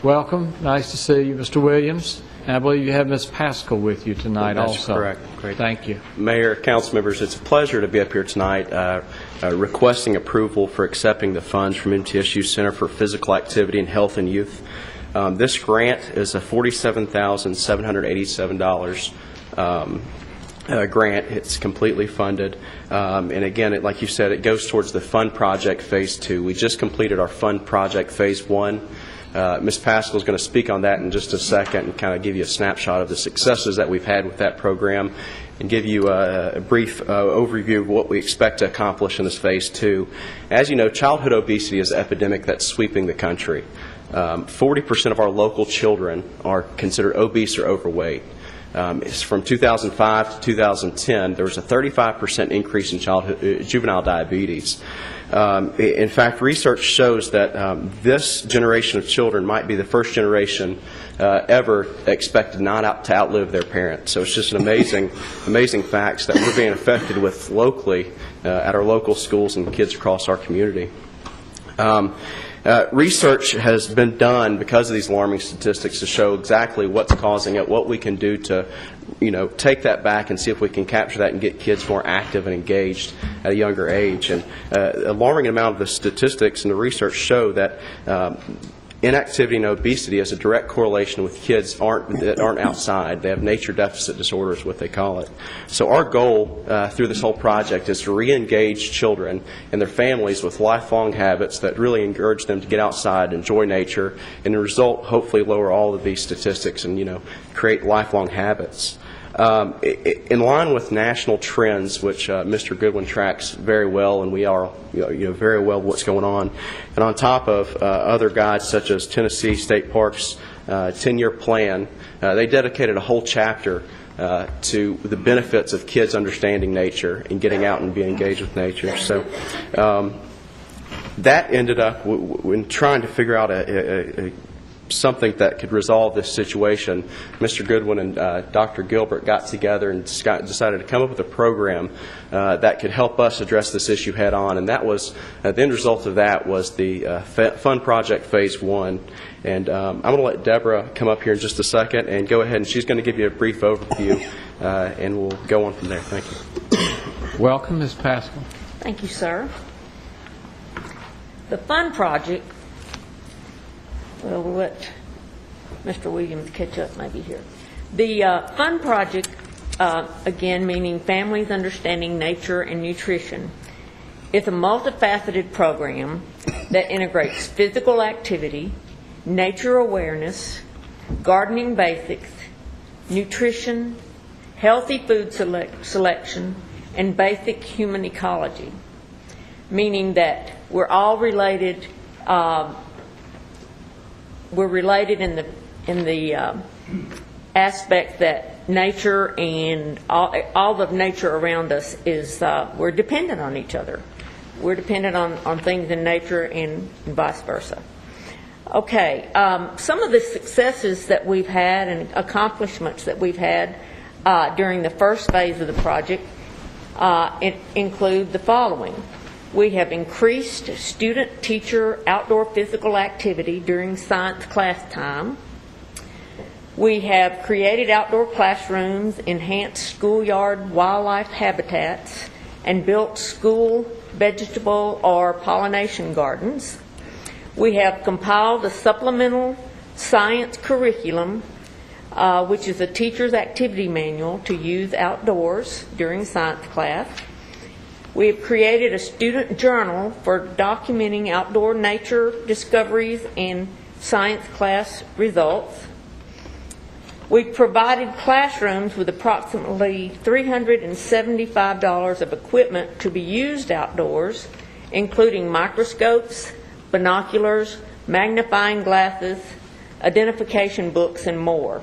Welcome. Nice to see you, Mr. Williams. And I believe you have Ms. Pascal with you tonight also. That's correct. Great. Thank you. Mayor, council members, it's a pleasure to be up here tonight requesting approval for accepting the funds from MTSU Center for Physical Activity and Health in Youth. This grant is a $47,787 grant. It's completely funded. And again, like you said, it goes towards the Fund Project Phase 2. We just completed our Fund Project Phase 1. Ms. Pascal is going to speak on that in just a second and kind of give you a snapshot of the successes that we've had with that program and give you a brief overview of what we expect to accomplish in this Phase 2. As you know, childhood obesity is an epidemic that's sweeping the country. 40% of our local children are considered obese or overweight. From 2005 to 2010, there was a 35% increase in juvenile diabetes. In fact, research shows that this generation of children might be the first generation ever expected not to outlive their parents. So it's just an amazing facts that we're being affected with locally at our local schools and kids across our community. Research has been done because of these alarming statistics to show exactly what's causing it, what we can do to, take that back and see if we can capture that and get kids more active and engaged at a younger age. And alarming amount of the statistics and the research show that inactivity and obesity has a direct correlation with kids that aren't outside. They have nature deficit disorder is what they call it. So our goal through this whole project is to re-engage children and their families with lifelong habits that really encourage them to get outside, enjoy nature, and the result hopefully lower all of these statistics and create lifelong habits. In line with national trends, which Mr. Goodwin tracks very well, and we are very well what's going on, and on top of other guides such as Tennessee State Parks' 10-year plan, they dedicated a whole chapter to the benefits of kids understanding nature and getting out and being engaged with nature. So that ended up in trying to figure out something that could resolve this situation. Mr. Goodwin and Dr. Gilbert got together and decided to come up with a program that could help us address this issue head on, and that was the end result of that was the Fun Project Phase 1. And I'm going to let Deborah come up here in just a second and go ahead, and she's going to give you a brief overview, and we'll go on from there. Thank you. Welcome, Ms. Pascal. Thank you, sir. The Fun Project, well, we'll let Mr. Williams catch up maybe here. The Fun Project, again, meaning Families Understanding Nature and Nutrition, is a multifaceted program that integrates physical activity, nature awareness, gardening basics, nutrition, healthy food selection, and basic human ecology, meaning that we're all related. We're related in the aspect that nature and all of nature around us is we're dependent on each other. We're dependent on things in nature and vice versa. Okay, some of the successes that we've had and accomplishments that we've had during the first phase of the project include the following. We have increased student-teacher outdoor physical activity during science class time. We have created outdoor classrooms, enhanced schoolyard wildlife habitats, and built school vegetable or pollination gardens. We have compiled a supplemental science curriculum, which is a teacher's activity manual to use outdoors during science class. We have created a student journal for documenting outdoor nature discoveries and science class results. We've provided classrooms with approximately $375 of equipment to be used outdoors, including microscopes, binoculars, magnifying glasses, identification books, and more.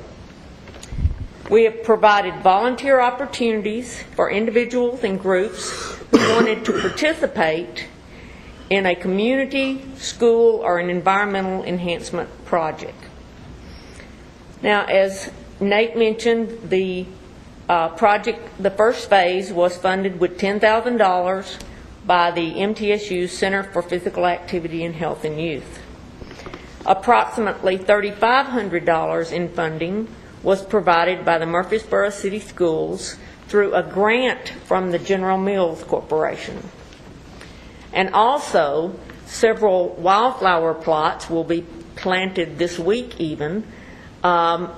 We have provided volunteer opportunities for individuals and groups who wanted to participate in a community, school, or an environmental enhancement project. Now, as Nate mentioned, the project, the first phase, was funded with $10,000 by the MTSU Center for Physical Activity and Health and Youth. Approximately $3,500 in funding was provided by the Murfreesboro City Schools through a grant from the General Mills Corporation. And also, several wildflower plots will be planted this week even, and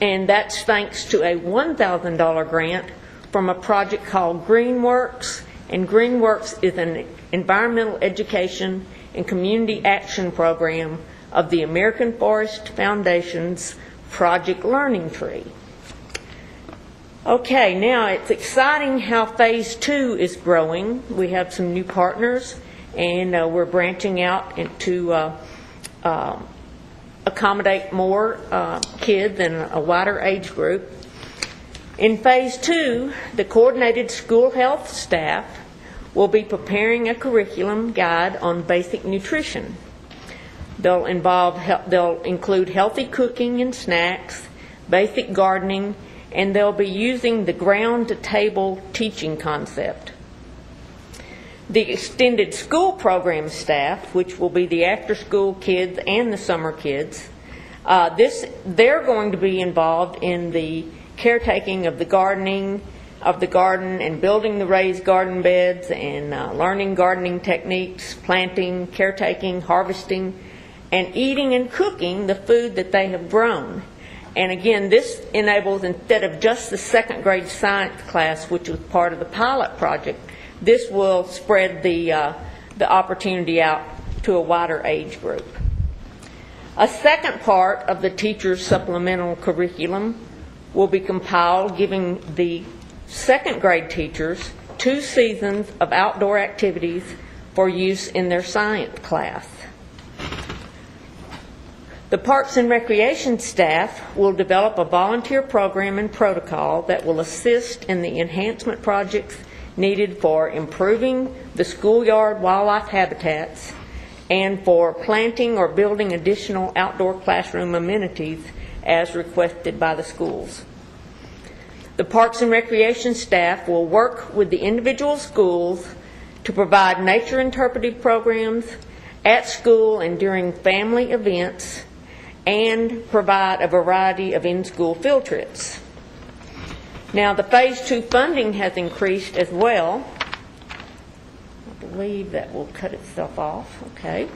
that's thanks to a $1,000 grant from a project called GreenWorks, and GreenWorks is an environmental education and community action program of the American Forest Foundation's Project Learning Tree. Okay, now it's exciting how Phase 2 is growing. We have some new partners, and we're branching out to accommodate more kids in a wider age group. In Phase 2, the coordinated school health staff will be preparing a curriculum guide on basic nutrition. They'll include healthy cooking and snacks, basic gardening, and they'll be using the ground-to-table teaching concept. The extended school program staff, which will be the after-school kids and the summer kids, they're going to be involved in the caretaking of the garden and building the raised garden beds and learning gardening techniques, planting, caretaking, harvesting, and eating and cooking the food that they have grown. And again, this enables, instead of just the second grade science class, which was part of the pilot project, this will spread the opportunity out to a wider age group. A second part of the teacher's supplemental curriculum will be compiled, giving the second grade teachers 2 seasons of outdoor activities for use in their science class. The Parks and Recreation staff will develop a volunteer program and protocol that will assist in the enhancement projects needed for improving the schoolyard wildlife habitats and for planting or building additional outdoor classroom amenities as requested by the schools. The Parks and Recreation staff will work with the individual schools to provide nature interpretive programs at school and during family events, and provide a variety of in-school field trips. Now, the Phase 2 funding has increased as well. I believe that will cut itself off. Okay.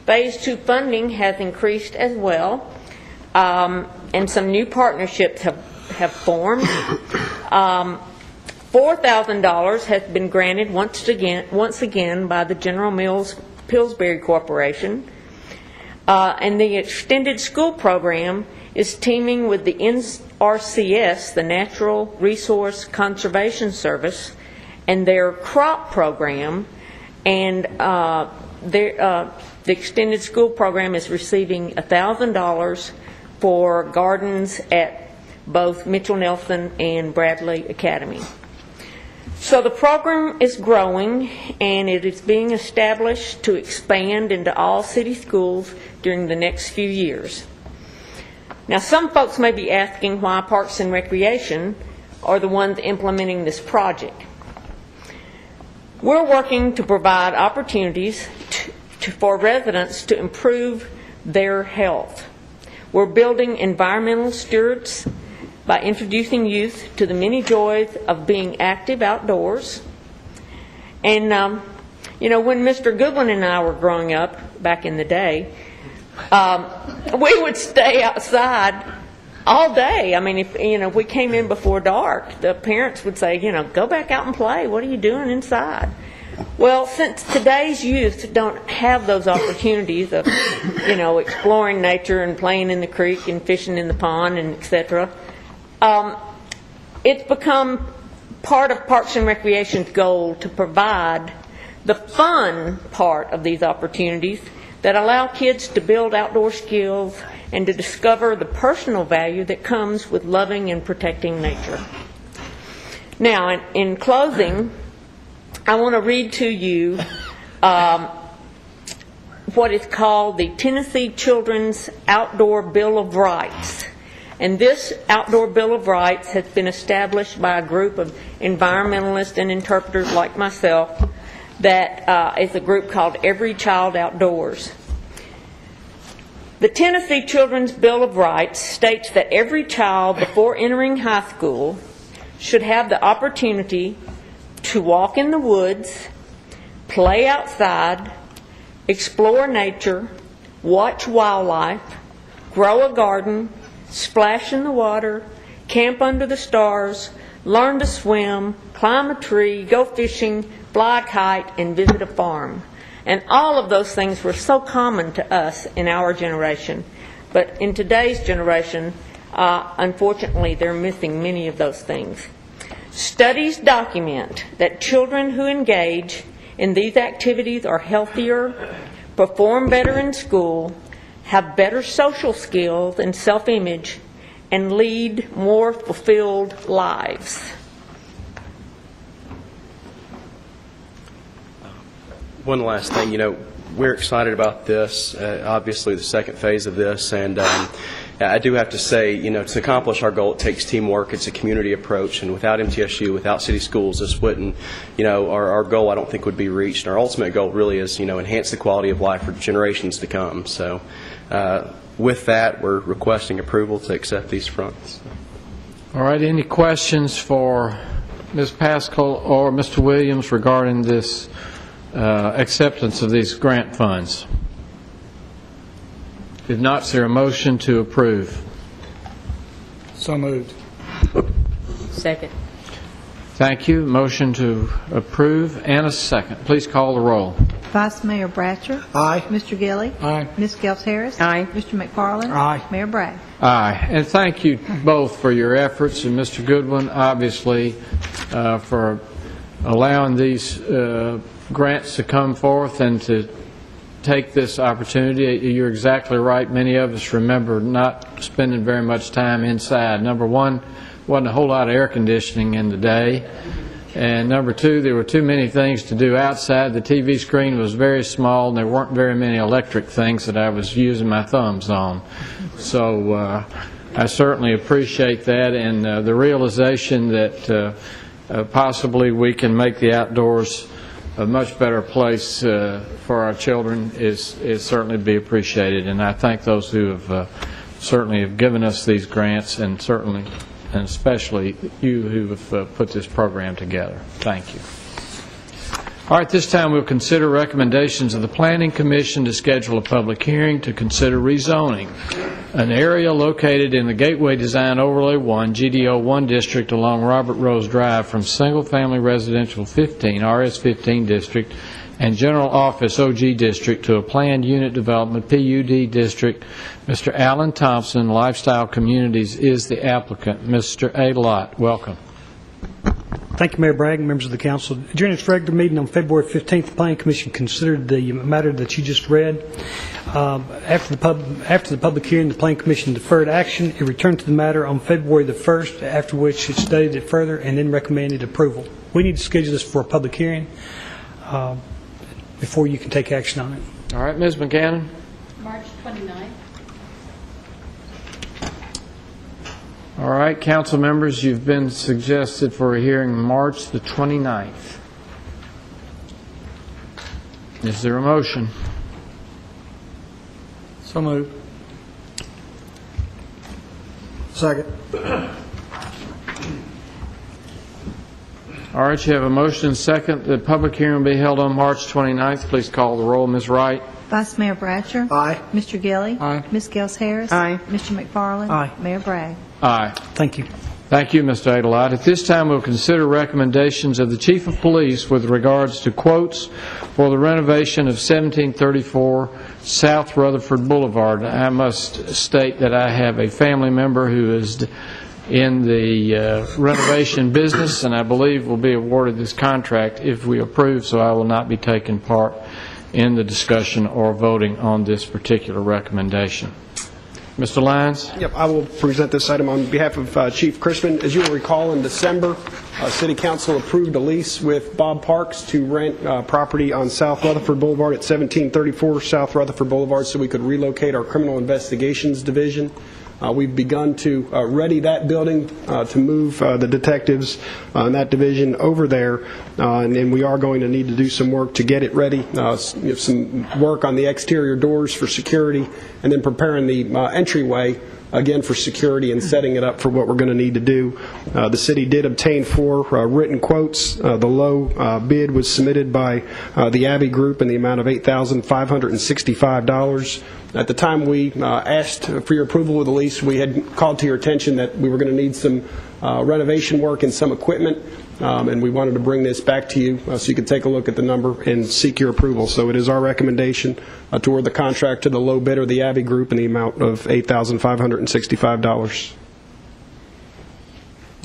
Phase 2 funding has increased as well, and some new partnerships have formed. $4,000 has been granted once again by the General Mills Pillsbury Corporation. And the Extended School Program is teaming with the NRCS, the Natural Resource Conservation Service, and their crop program. And the Extended School Program is receiving $1,000 for gardens at both Mitchell Nelson and Bradley Academy. So the program is growing, and it is being established to expand into all city schools during the next few years. Now, some folks may be asking why Parks and Recreation are the ones implementing this project. We're working to provide opportunities for residents to improve their health. We're building environmental stewards by introducing youth to the many joys of being active outdoors. And, you know, when Mr. Goodwin and I were growing up back in the day, we would stay outside all day. I mean, if we came in before dark, the parents would say, go back out and play. What are you doing inside? Well, since today's youth don't have those opportunities of, exploring nature and playing in the creek and fishing in the pond and et cetera, it's become part of Parks and Recreation's goal to provide the fun part of these opportunities that allow kids to build outdoor skills and to discover the personal value that comes with loving and protecting nature. Now, in closing, I want to read to you what is called the Tennessee Children's Outdoor Bill of Rights. And this Outdoor Bill of Rights has been established by a group of environmentalists and interpreters like myself that is a group called Every Child Outdoors. The Tennessee Children's Bill of Rights states that every child before entering high school should have the opportunity to walk in the woods, play outside, explore nature, watch wildlife, grow a garden, splash in the water, camp under the stars, learn to swim, climb a tree, go fishing, fly a kite, and visit a farm. And all of those things were so common to us in our generation. But in today's generation, unfortunately, they're missing many of those things. Studies document that children who engage in these activities are healthier, perform better in school, have better social skills and self-image, and lead more fulfilled lives. One last thing, we're excited about this, obviously the second phase of this, and I do have to say, to accomplish our goal, it takes teamwork. It's a community approach, and without MTSU, without city schools, this wouldn't, our goal I don't think would be reached. Our ultimate goal really is, enhance the quality of life for generations to come. So with that, we're requesting approval to accept these fronts. All right, any questions for Ms. Paschal or Mr. Williams regarding this acceptance of these grant funds? If not, is there a motion to approve? So moved. Second. Thank you. Motion to approve and a second. Please call the roll. Vice Mayor Bratcher. Aye. Mr. Gilly. Aye. Ms. Gels Harris. Aye. Mr. McFarland. Aye. Mayor Bragg. Aye. And thank you both for your efforts, and Mr. Goodwin, obviously, for allowing these grants to come forth and to take this opportunity. You're exactly right. Many of us remember not spending very much time inside. Number one, wasn't a whole lot of air conditioning in the day. And number two, there were too many things to do outside. The TV screen was very small, and there weren't very many electric things that I was using my thumbs on. So I certainly appreciate that, and the realization that possibly we can make the outdoors a much better place for our children is certainly to be appreciated. And I thank those who have certainly have given us these grants, and certainly and especially you who have put this program together. Thank you. All right, this time we'll consider recommendations of the Planning Commission to schedule a public hearing to consider rezoning an area located in the Gateway Design Overlay 1, GDO 1 district along Robert Rose Drive from single-family residential 15, RS15 district, and general office OG district to a planned unit development PUD district. Mr. Alan Thompson, Lifestyle Communities, is the applicant. Mr. Adelot, welcome. Thank you, Mayor Bragg and members of the council. During its regular meeting on February 15th, the Planning Commission considered the matter that you just read. After the public hearing, the Planning Commission deferred action. It returned to the matter on February the 1st, after which it studied it further and then recommended approval. We need to schedule this for a public hearing before you can take action on it. All right, Ms. McGannon. March 29th. All right, council members, you've been suggested for a hearing March the 29th. Is there a motion? So moved. Second. All right, you have a motion and second. The public hearing will be held on March 29th. Please call the roll. Ms. Wright. Vice Mayor Bratcher. Aye. Mr. Gilly. Aye. Ms. Gels Harris. Aye. Mr. McFarland. Aye. Mayor Bragg. Aye. Thank you. Thank you, Mr. Adelot. At this time, we'll consider recommendations of the Chief of Police with regards to quotes for the renovation of 1734 South Rutherford Boulevard. I must state that I have a family member who is in the renovation business, and I believe will be awarded this contract if we approve, so I will not be taking part in the discussion or voting on this particular recommendation. Mr. Lyons? Yep, I will present this item on behalf of Chief Crispin. As you will recall, in December, City Council approved a lease with Bob Parks to rent property on South Rutherford Boulevard at 1734 South Rutherford Boulevard so we could relocate our Criminal Investigations Division. We've begun to ready that building to move the detectives in that division over there, and we are going to need to do some work to get it ready, some work on the exterior doors for security, and then preparing the entryway again for security and setting it up for what we're going to need to do. The city did obtain 4 written quotes. The low bid was submitted by the Abbey Group in the amount of $8,565. At the time we asked for your approval of the lease, we had called to your attention that we were going to need some renovation work and some equipment, and we wanted to bring this back to you so you could take a look at the number and seek your approval. So it is our recommendation to award the contract to the low bidder, the Abbey Group, in the amount of $8,565.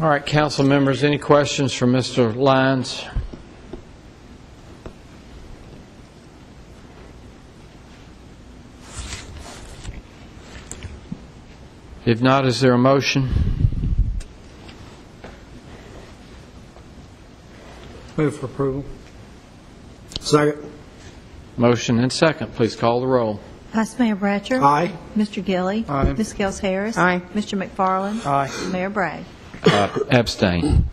All right, council members, any questions for Mr. Lyons? If not, is there a motion? Move for approval. Second. Motion and second. Please call the roll. Vice Mayor Bratcher. Aye. Mr. Gilly. Aye. Ms. Gels Harris. Aye. Mr. McFarland. Aye. Mayor Bragg. Abstain.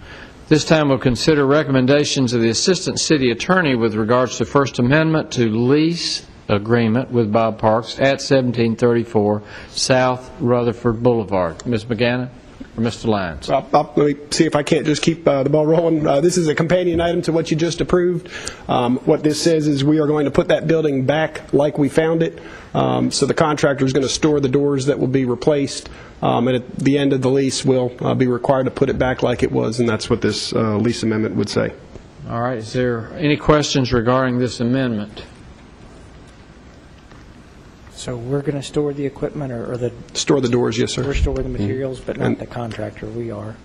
This time we'll consider recommendations of the Assistant City Attorney with regards to First Amendment to lease agreement with Bob Parks at 1734 South Rutherford Boulevard. Ms. McGannon? or Mr. Lyons? Let me see if I can't just keep the ball rolling. This is a companion item to what you just approved. What this says is we are going to put that building back like we found it. So the contractor is going to store the doors that will be replaced, and at the end of the lease, we'll be required to put it back like it was, and that's what this lease amendment would say. All right. Is there any questions regarding this amendment? So we're going to store the equipment or the... Store the doors, yes, sir. We're storing the materials, but not the contractor. We are.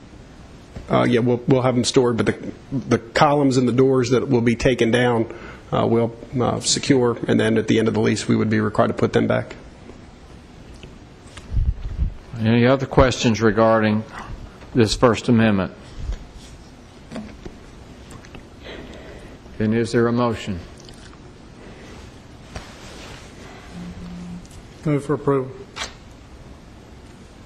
Yeah, we'll have them stored, but the columns and the doors that will be taken down, we'll secure, and then at the end of the lease, we would be required to put them back. Any other questions regarding this First Amendment? Then is there a motion? Move for approval.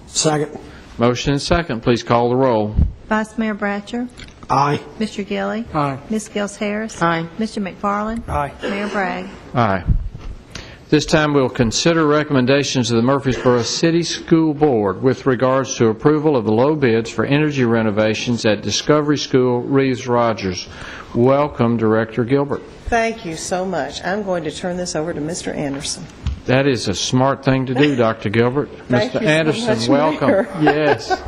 Second. Motion and second. Please call the roll. Vice Mayor Bratcher. Aye. Mr. Gilly. Aye. Ms. Gels Harris. Aye. Mr. McFarland. Aye. Mayor Bragg. Aye. This time we'll consider recommendations of the Murfreesboro City School Board with regards to approval of the low bids for energy renovations at Discovery School, Reeves Rogers. Welcome, Director Gilbert. Thank you so much. I'm going to turn this over to Mr. Anderson. That is a smart thing to do, Dr. Gilbert. Thank Mr. you so Anderson, much, welcome. Mayor. Yes.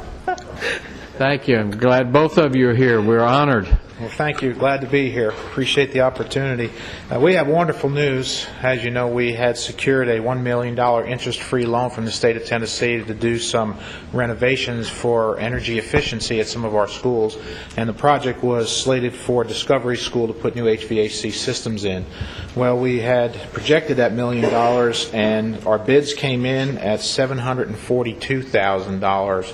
Thank you. I'm glad both of you are here. We're honored. Well, thank you. Glad to be here. Appreciate the opportunity. We have wonderful news. As you know, we had secured a $1 million interest-free loan from the state of Tennessee to do some renovations for energy efficiency at some of our schools. And the project was slated for Discovery School to put new HVAC systems in. Well, we had projected that $1 million, and our bids came in at $742,000.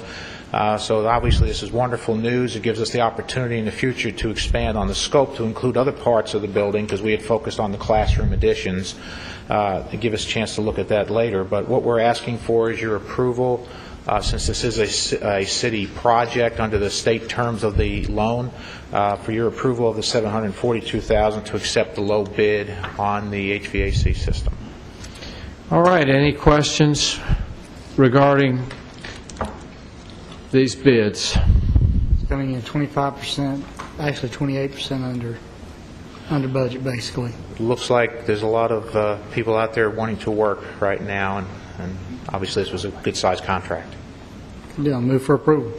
So obviously this is wonderful news. It gives us the opportunity in the future to expand on the scope to include other parts of the building, because we had focused on the classroom additions, to give us a chance to look at that later. But what we're asking for is your approval, since this is a city project under the state terms of the loan, for your approval of the $742,000 to accept the low bid on the HVAC system. All right. Any questions regarding these bids? It's coming in 25%, actually 28% under budget, basically. It looks like there's a lot of people out there wanting to work right now, and obviously this was a good-sized contract. Yeah, move for approval.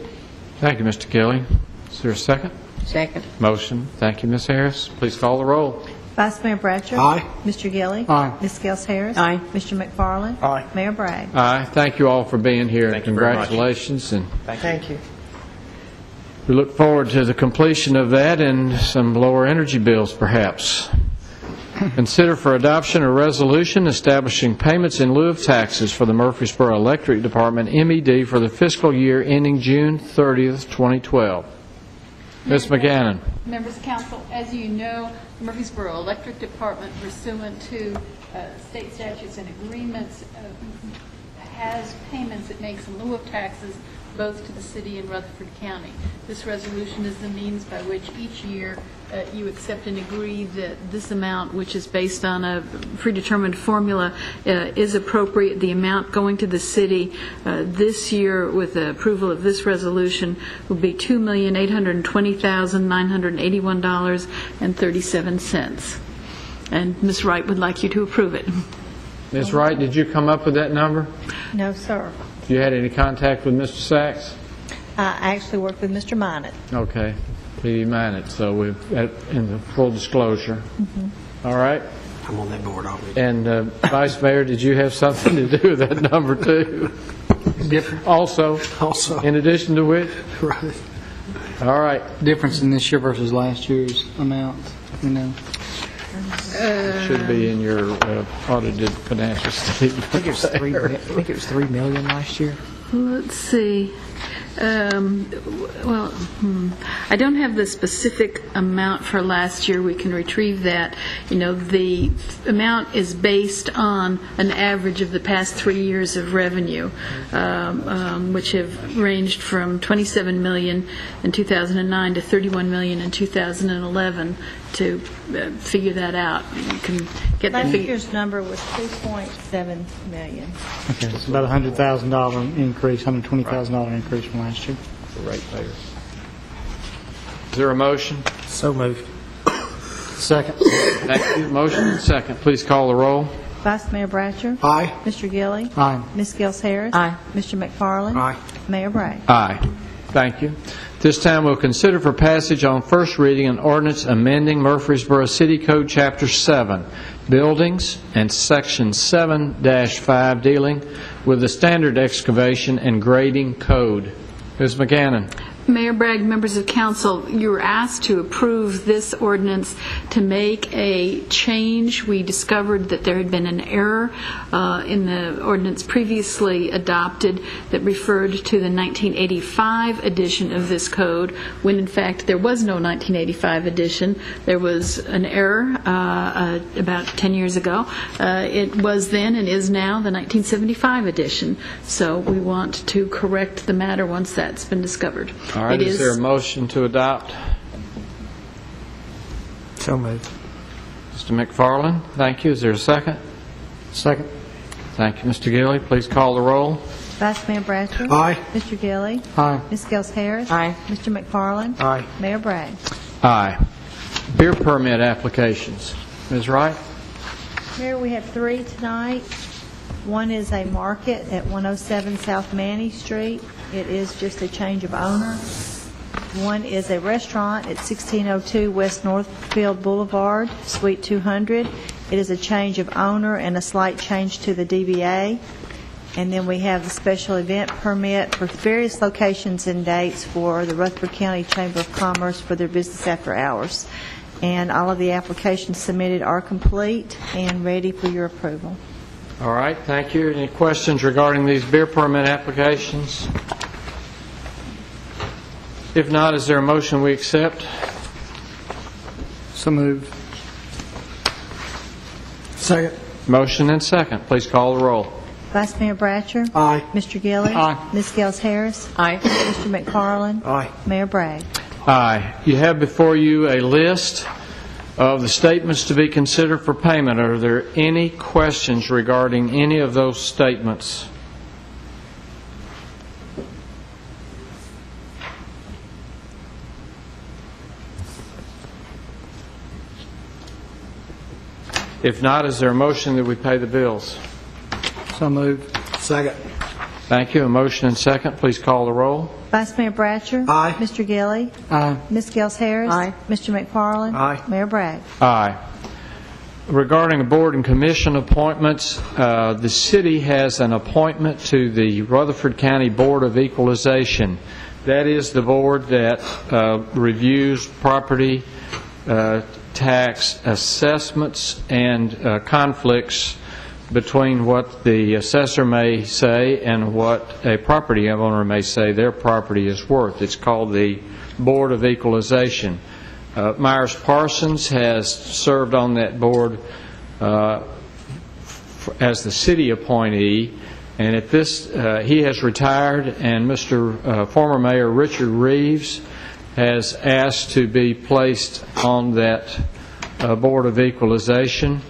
Thank you, Mr. Kelly. Is there a second? Second. Motion. Thank you, Ms. Harris. Please call the roll. Vice Mayor Bratcher. Aye. Mr. Gilly. Aye. Ms. Gels Harris. Aye. Mr. McFarland. Aye. Mayor Bragg. Aye. Thank you all for being here. Thank you very much. Congratulations. And Thank you. we look forward to the completion of that and some lower energy bills, perhaps. Consider for adoption a resolution establishing payments in lieu of taxes for the Murfreesboro Electric Department, MED, for the fiscal year ending June 30th, 2012. Ms. McGannon. Members of Council, as you know, the Murfreesboro Electric Department, pursuant to state statutes and agreements, has payments it makes in lieu of taxes both to the city and Rutherford County. This resolution is the means by which each year you accept and agree that this amount, which is based on a predetermined formula, is appropriate. The amount going to the city this year, with the approval of this resolution, will be $2,820,981.37. And Ms. Wright would like you to approve it. Ms. Wright, did you come up with that number? No, sir. You had any contact with Mr. Sachs? I actually worked with Mr. Minot. Okay. He Minot. So we've, in the full disclosure. All right. I'm on that board already. And Vice Mayor, did you have something to do with that number too? Different. Also, in addition to which? Right. All right. Difference in this year versus last year's amount, you know. It should be in your audited financial statement. I think it was $3 million last year. Let's see. I don't have the specific amount for last year. We can retrieve that. You know, the amount is based on an average of the past 3 years of revenue, which have ranged from $27 million in 2009 to $31 million in 2011. To figure that out, you can get the Last figure. year's number was $2.7 million. Okay, it's about a $100,000 increase, $120,000 increase from last year. for ratepayers. Is there a motion? So moved. Second. Thank you. Motion and second. Please call the roll. Vice Mayor Bratcher. Aye. Mr. Gilly. Aye. Ms. Gels Harris. Aye. Mr. McFarland. Aye. Mayor Bragg. Aye. Thank you. This time we'll consider for passage on first reading an ordinance amending Murfreesboro City Code Chapter 7, Buildings, and Section 7-5 dealing with the standard excavation and grading code. Ms. McGannon. Mayor Bragg, members of council, you were asked to approve this ordinance to make a change. We discovered that there had been an error in the ordinance previously adopted that referred to the 1985 edition of this code, when in fact there was no 1985 edition. There was an error about 10 years ago. It was then and is now the 1975 edition. So we want to correct the matter once that's been discovered. All right, is there a motion to adopt? So moved. Mr. McFarland, thank you. Is there a second? Second. Thank you, Mr. Gilly. Please call the roll. Vice Mayor Bratcher. Aye. Mr. Gilly. Aye. Ms. Gels Harris. Aye. Mr. McFarland. Aye. Mayor Bragg. Aye. Beer permit applications. Ms. Wright? Mayor, we have 3 tonight. One is a market at 107 South Manny Street. It is just a change of owner. One is a restaurant at 1602 West Northfield Boulevard, Suite 200. It is a change of owner and a slight change to the DBA. And then we have the special event permit for various locations and dates for the Rutherford County Chamber of Commerce for their business after hours. And all of the applications submitted are complete and ready for your approval. All right, thank you. Any questions regarding these beer permit applications? If not, is there a motion we accept? So moved. Second. Motion and second. Please call the roll. Vice Mayor Bratcher. Aye. Mr. Gilly. Aye. Ms. Gels Harris. Aye. Mr. McFarland. Aye. Mayor Bragg. Aye. You have before you a list of the statements to be considered for payment. Are there any questions regarding any of those statements? If not, is there a motion that we pay the bills? So moved. Second. Thank you. A motion and second. Please call the roll. Vice Mayor Bratcher. Aye. Mr. Gilly. Aye. Ms. Gels Harris. Aye. Mr. McFarland. Aye. Mayor Bragg. Aye. Regarding board and commission appointments, the city has an appointment to the Rutherford County Board of Equalization. That is the board that reviews property tax assessments and conflicts between what the assessor may say and what a property owner may say their property is worth. It's called the Board of Equalization. Myers Parsons has served on that board as the city appointee, and at this he has retired, and Mr. Former Mayor Richard Reeves has asked to be placed on that Board of Equalization,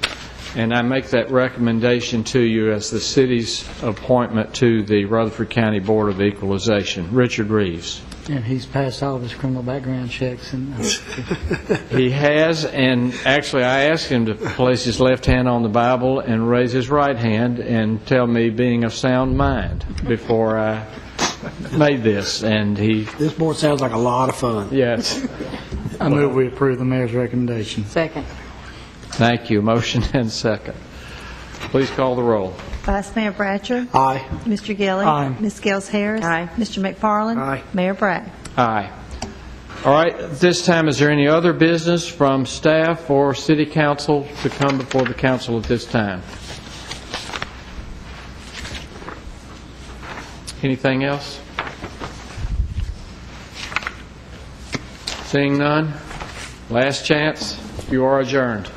and I make that recommendation to you as the city's appointment to the Rutherford County Board of Equalization. Richard Reeves. And he's passed all of his criminal background checks. And He has, and actually I asked him to place his left hand on the Bible and raise his right hand and tell me being of sound mind before I made this, and he... This board sounds like a lot of fun. Yes. I move we approve the mayor's recommendation. Second. Thank you. Motion and second. Please call the roll. Vice Mayor Bratcher. Aye. Mr. Gilly. Aye. Ms. Gels Harris. Aye. Mr. McFarland. Aye. Mayor Bragg. Aye. All right, at this time, is there any other business from staff or city council to come before the council at this time? Anything else? Seeing none, last chance, you are adjourned.